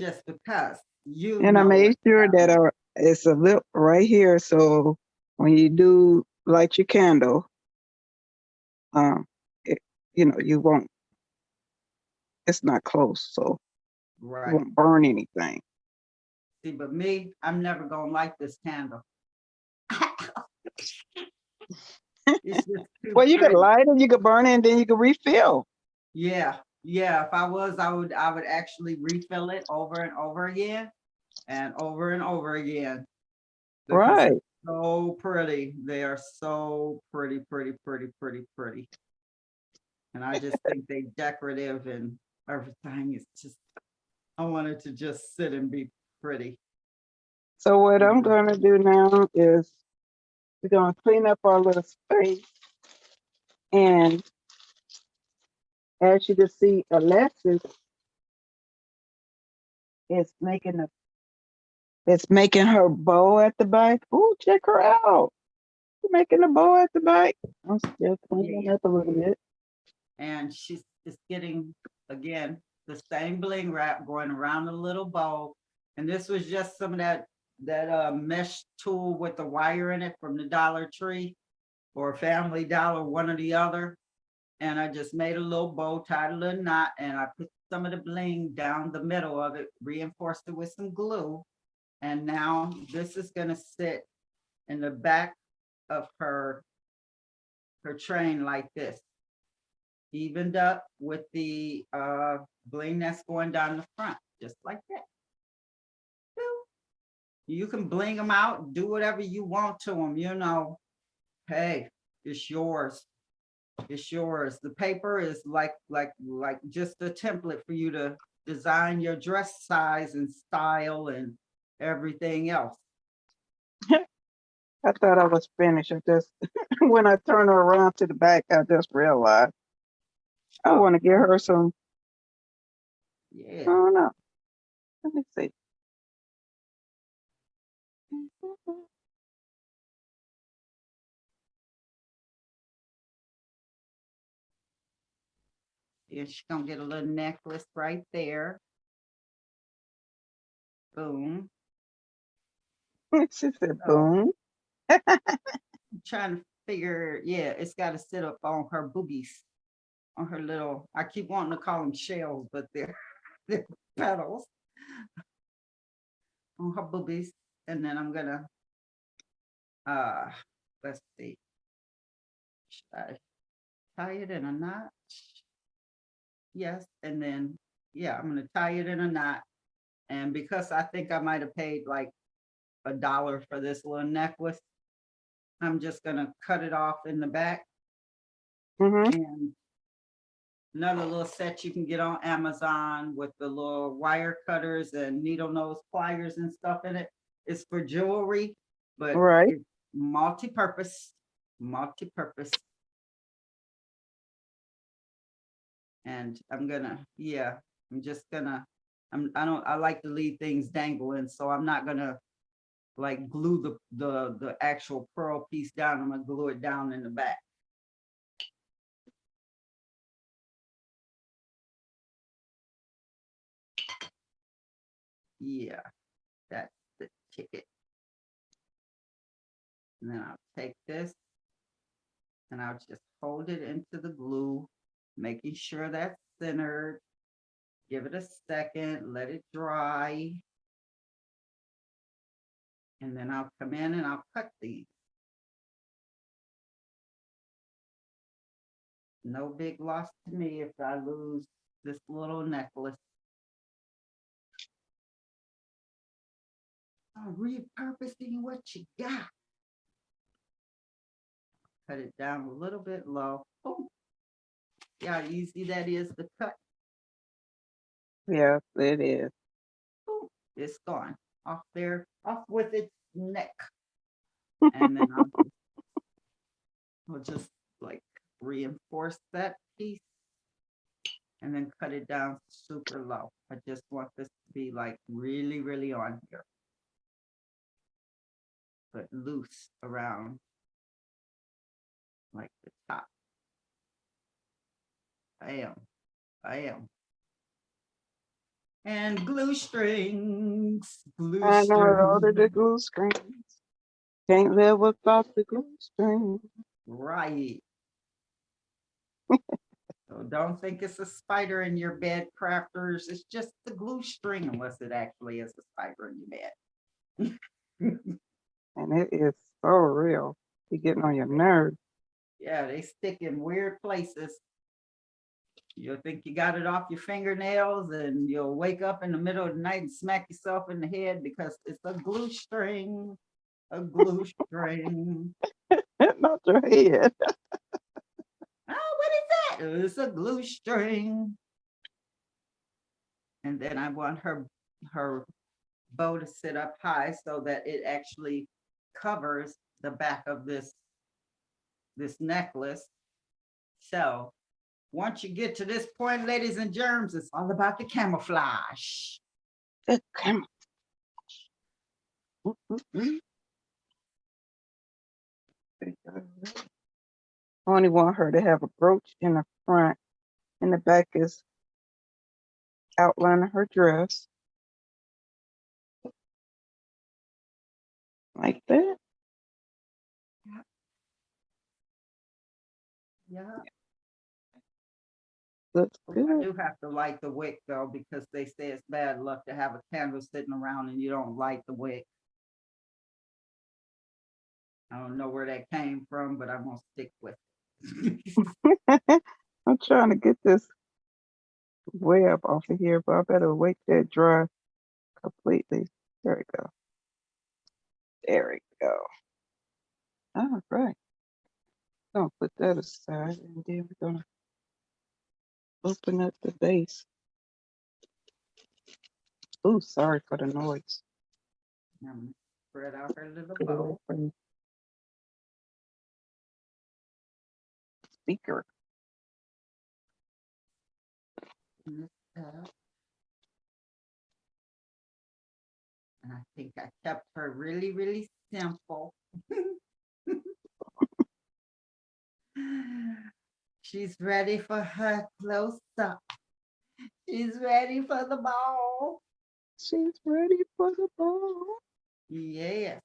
Just because you And I know made what sure that talent. it's a lip right here, so when you do light your candle, it, you won't. It's not close, so you Right. won't burn anything. See, but me, I'm never gonna light this candle. It's just too Well, you could pretty. light it, you could burn it, and then you could refill. Yeah, yeah. If I was, I would actually refill it over and over again and over again because Right. it's so pretty. They are so pretty, pretty, pretty, pretty, pretty. And I just think they decorative and everything. It's just, I want it to just sit and be pretty. So what I'm Mhm. gonna do now is we're gonna clean up our little space, and as you can see, Alexis is making her bow at the back. Ooh, check her out. She's making a bow at the back. I'm still cleaning Yeah. up a little bit. And she's just getting, again, the same bling wrap going around the little bow. And this was just some of that mesh tool with the wire in it from the Dollar Tree or Family Dollar, one or the other. And I just made a little bow, tied a little knot, and I put some of the bling down the middle of it, reinforced it with some glue. And now this is gonna sit in the back of her train like this, evened up with the bling that's going down the front, just like that. You can bling them out, do whatever you want to them, hey, it's yours. It's yours. The paper is like just a template for you to design your dress size and style and everything else. I thought I was finished. I just when I turn her around to the back, I just realized I Oh, want to get her some. I yeah. don't know. Let me see. Yeah, she's gonna get a little necklace right there. Boom. She said, So "Boom." I'm trying to figure, yeah, it's got to sit up on her boobies, on her little, I keep wanting to call them shells, but they're petals on her boobies. And then I'm gonna, uh, let's see, should I tie it in a knot? Yes, and then, yeah, I'm gonna tie it in a knot. And because I think I might have paid like $1 for this little necklace, I'm just gonna cut it off in the back. Mm-hmm. And another little set you can get on Amazon with the little wire cutters and needle nose pliers and stuff in it. It's for jewelry, but Right. it's multi-purpose, multi-purpose. And I'm gonna, yeah, I'm just gonna, I like to leave things dangling, so I'm not gonna like glue the actual pearl piece down. I'm gonna glue it down in the back. Yeah, that's the ticket. And then I'll take this and I'll just hold it into the glue, making sure that's centered. Give it a second, let it dry. And then I'll come in and I'll cut these. No big loss to me if I lose this little necklace. I'm repurposing what you got. Cut it down a little bit low. Oh, yeah, how easy that is to cut. Yes, it is. Boom, it's gone. off there, off with its neck. And then I'll just like reinforce that piece and then cut it down super low. I just want this to be like really, really on here, but loose around like the top. I am. And glue strings, glue I know all strings. the glue strings. Can't live without the glue strings. Right. So don't think it's a spider in your bed, crafters. It's just the glue string, unless it actually is a spider in your bed. And it is so real. You're getting on your nerves. Yeah, they stick in weird places. You'll think you got it off your fingernails, and you'll wake up in the middle of the night and smack yourself in the head because it's a glue string. A glue string. Not your head. Oh, what is that? It's a glue string. And then I want her bow to sit up high so that it actually covers the back of this necklace. So once you get to this point, ladies and germs, it's all about the camouflage. The camera. I only want her to have a brooch in the front, and the back is outlining her dress. Like that. Yeah. Looks I good. do have to light the wick though, because they say it's bad luck to have a candle sitting around and you don't light the wick. I don't know where that came from, but I'm gonna stick with it. I'm trying to get this web off of here, but I better wait till it dry completely. There we go. There we go. All right. Gonna put that aside, and then we're gonna open up the base. Oh, sorry for the noise. Spread out her little bow. Speaker. And I think I kept her really, really simple. She's ready for her close up. She's ready for the ball. She's ready for the ball. Yes.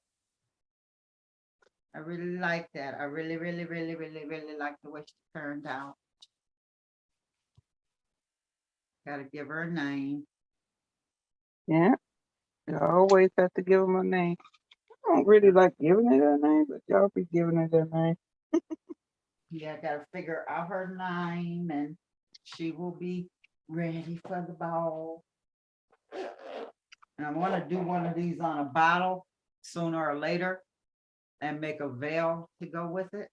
I really like that. I really, really, really, really, really like the way she turned out. Gotta give her a name. Yeah. You always have to give them a name. I don't really like giving it a name, but y'all be giving it a name. Yeah, I gotta figure out her name, and she will be ready for the ball. And I want to do one of these on a bottle sooner or later and make a veil to go with it,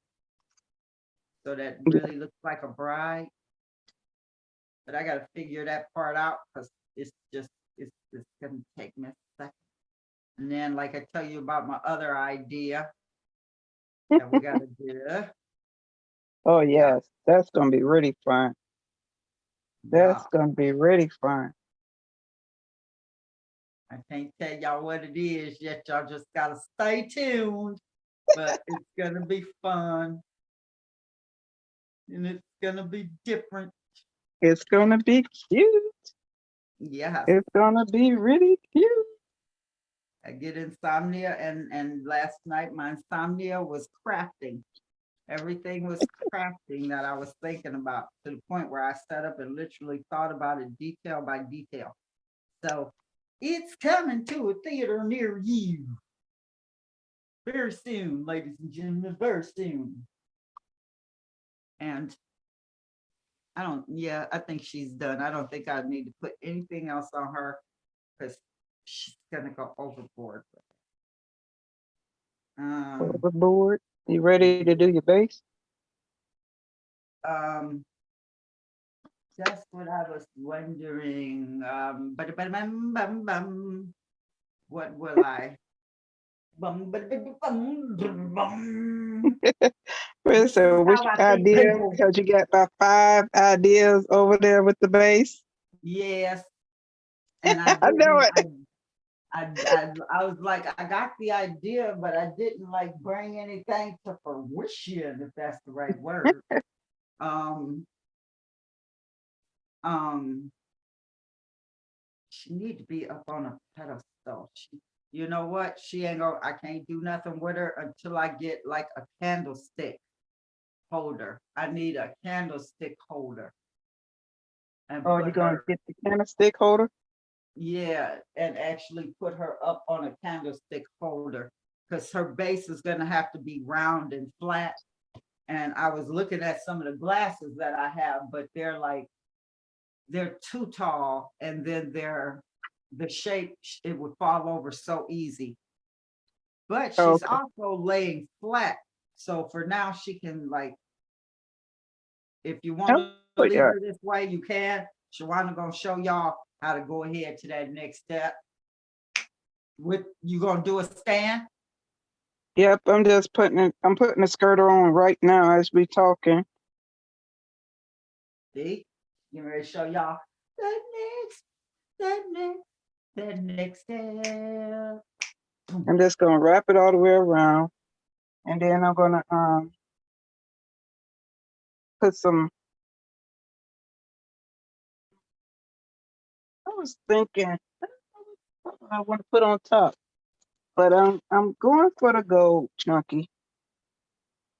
so that really looks like a bride. But I got to figure that part out, because it's gonna take me a second. And then, like I tell you about my other idea that we got to do. Oh yes, that's gonna be really fun. That's Yeah, gonna be really fun. I can't tell y'all what it is yet. Y'all just gotta stay tuned. But it's gonna be fun, and it's gonna be different. It's gonna be cute. Yeah, It's gonna be really cute. I get insomnia, and last night my insomnia was crafting. Everything was crafting that I was thinking about, to the point where I sat up and literally thought about it detail by detail. So it's coming to a theater near you very soon, ladies and gentlemen, very soon. And I think she's done. I don't think I need to put anything else on her, because she's gonna go overboard with it. Overboard. You ready to do your base? That's what I was wondering. What will I? Bum, ba, ba, ba, bum, bum, bum. Well, This is so which how I think idea? people. Because you got about 5 ideas over there with the base. Yes, and I know it. I was like, I got the idea, but I didn't like bring anything to fruition, if that's the right word. Um, um, she need to be up on a pedestal. You know what? She ain't gonna, I can't do nothing with her until I get like a candlestick holder. I need a candlestick holder and Oh, you're put gonna her, get the candlestick holder? yeah, and actually put her up on a candlestick holder because her base is gonna have to be round and flat. And I was looking at some of the glasses that I have, but they're too tall, and then the shape, it would fall over so easy. But she's Okay. also laying flat. So for now, she can like, if you want Oh, to leave yeah. her this way, you can. Shawana gonna show y'all how to go ahead to that next step. With you gonna do a stand? Yep, I'm putting the skirter on right now as we talking. See, you ready to show y'all that next step. I'm just gonna wrap it all the way around. And then I'm gonna put some, I was thinking what I want to put on top. But I'm going for the gold chunky.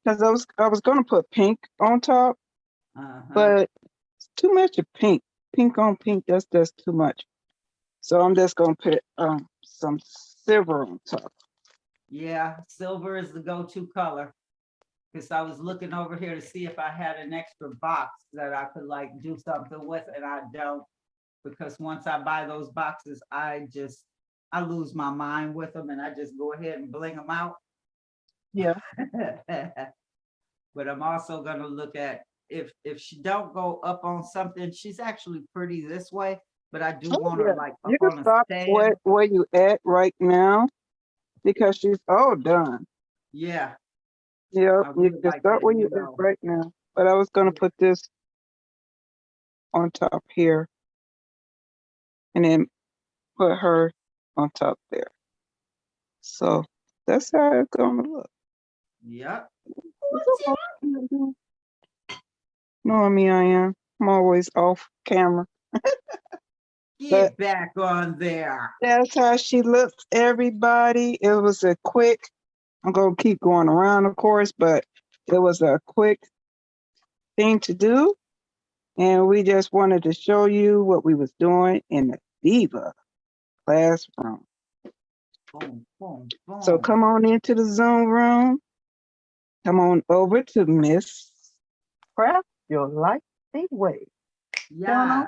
Because I was gonna put pink on top, Uh-huh. but it's too much of pink. Pink on pink, that's just too much. So I'm just gonna put some silver on top. Yeah, silver is the go-to color. Because I was looking over here to see if I had an extra box that I could like do something with, and I don't. Because once I buy those boxes, I lose my mind with them, and I just go ahead and bling them out. Yeah. But I'm also gonna look at if she don't go up on something, she's actually pretty this way, but I do Oh want her yeah. like up You can on a stop stand. where you at right now because she's all done. Yeah, Yep, I you would can like start that, where you at though. right now. But I was gonna put this on top here and then put her on top there. So that's how it's gonna look. Yep. Knowing me, I am. I'm always off camera. But Get back on there. that's how she looks, everybody. It was a quick, I'm gonna keep going around, of course, but it was a quick thing to do. And we just wanted to show you what we was doing in the Diva classroom. Boom, boom, So boom. come on into the Zoom room. Come on over to Miss Craft Your Life Way. Yeah.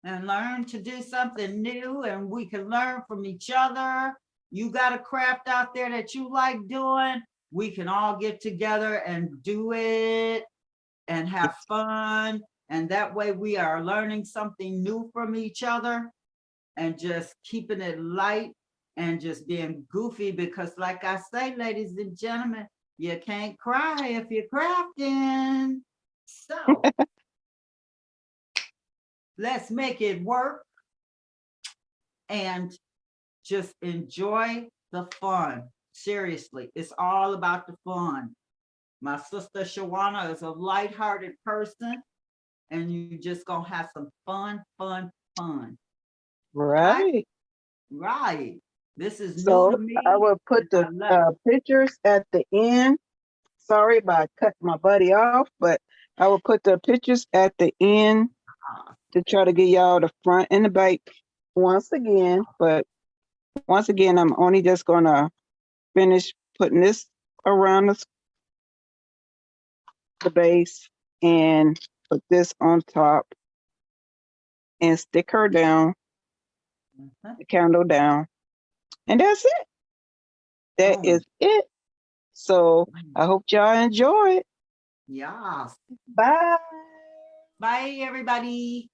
And learn to do something new, and we can learn from each other. You got a craft out there that you like doing, we can all get together and do it and have fun. And that way we are learning something new from each other and just keeping it light and just being goofy, because like I say, ladies and gentlemen, you can't cry if you're crafting. So let's make it work and just enjoy the fun. Seriously, it's all about the fun. My sister Shawana is a lighthearted person, and you just gonna have some fun, fun, fun. Right? Right. Right. This is new to So I me, will put and the I love it. pictures at the end. Sorry about cutting my buddy off, but I will put the pictures at the end to try to get y'all the front and the back once again. But once again, I'm only just gonna finish putting this around the base and put this on top and stick her down, Mhm. the candle down. And that's it. That Boom. is it. So I hope y'all enjoy it. Yeah. Bye. Bye, everybody.